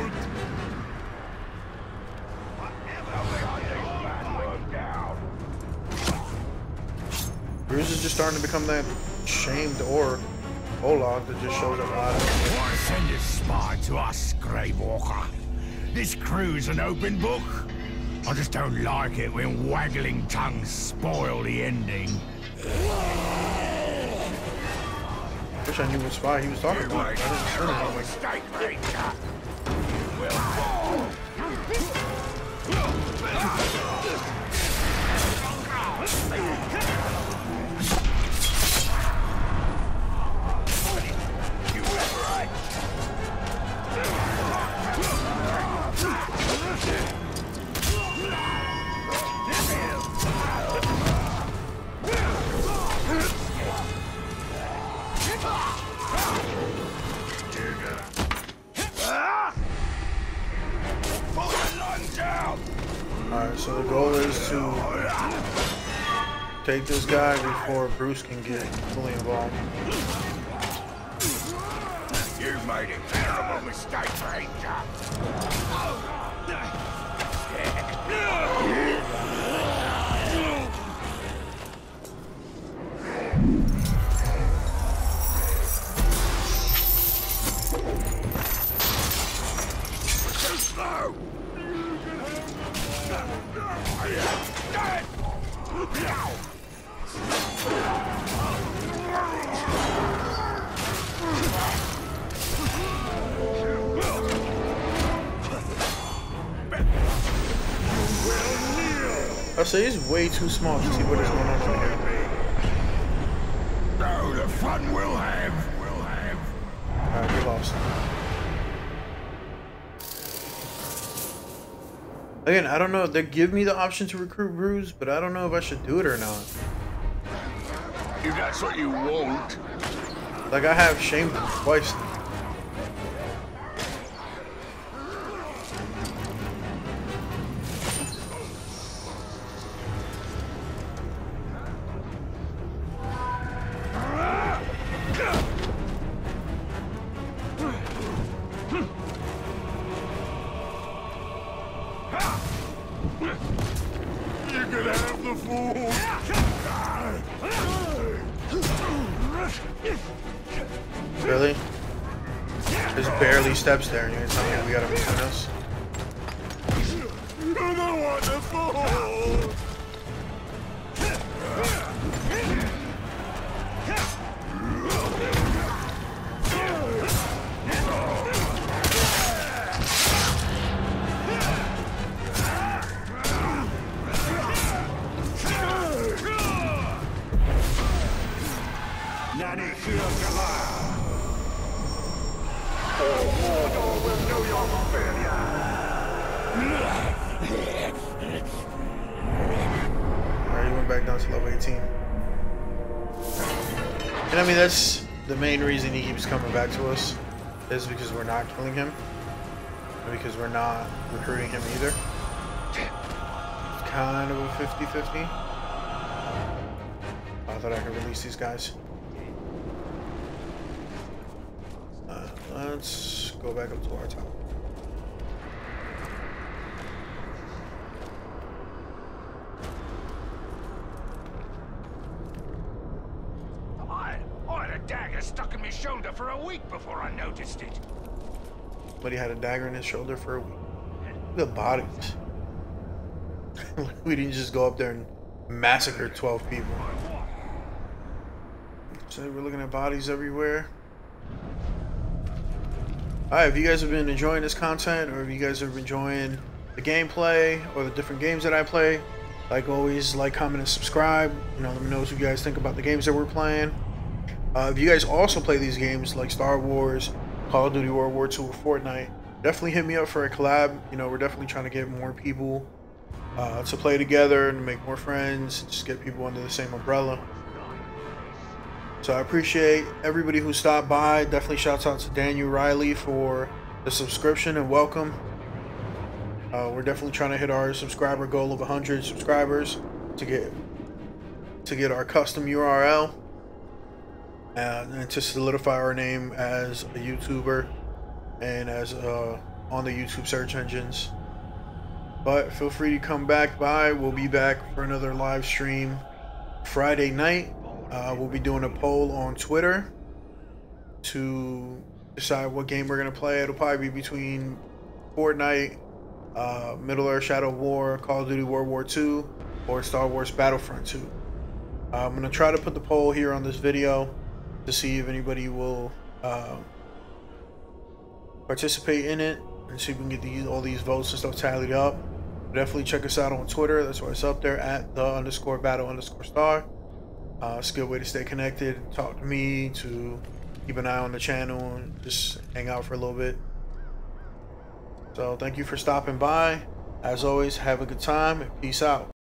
Bruce is just starting to become that shamed orc Olog that just shows up out of it. Why send a spy to us, Greywalker? This crew's an open book. I just don't like it when waggling tongues spoil the ending. Wish I knew what spy he was talking about. I didn't send anything. Mistake, Ranger. You will fall. Alright, so the goal is to take this guy before Bruce can get fully involved. You made a terrible mistake, Ranger. Too slow. I say he's way too small to see what is going on over here. No, the fun we'll have. Alright, we lost. Again, I don't know. They give me the option to recruit Bruise, but I don't know if I should do it or not. If that's what you want. Like, I have shamed him twice now. You can have the fool. Really? There's barely steps there, and you're telling me we gotta between us? You're the wonderful. Alright, you went back down to level 18. And I mean, that's the main reason he keeps coming back to us, is because we're not killing him. And because we're not recruiting him either. It's kind of a 50-50. I thought I could release these guys. Let's go back up to our tower. I had a dagger stuck in my shoulder for a week before I noticed it. But he had a dagger in his shoulder for a week. Look at the bodies. We didn't just go up there and massacre 12 people. So we're looking at bodies everywhere. Alright, if you guys have been enjoying this content, or if you guys have been enjoying the gameplay or the different games that I play, like always, like, comment, and subscribe. You know, let me know what you guys think about the games that we're playing. If you guys also play these games like Star Wars, Call of Duty World War II, or Fortnite, definitely hit me up for a collab. You know, we're definitely trying to get more people to play together and make more friends, just get people under the same umbrella. So I appreciate everybody who stopped by. Definitely shouts out to Daniel Riley for the subscription and welcome. We're definitely trying to hit our subscriber goal of 100 subscribers to get our custom URL and to solidify our name as a YouTuber and as on the YouTube search engines. But feel free to come back by. We'll be back for another live stream Friday night. We'll be doing a poll on Twitter to decide what game we're going to play. It'll probably be between Fortnite, Middle-earth Shadow of War, Call of Duty World War II, or Star Wars Battlefront 2. I'm going to try to put the poll here on this video to see if anybody will participate in it and see if we can get all these votes and stuff tallied up. Definitely check us out on Twitter. That's why it's up there, at @the_battle_star. It's a good way to stay connected, talk to me, to keep an eye on the channel, and just hang out for a little bit. So thank you for stopping by. As always, have a good time and peace out.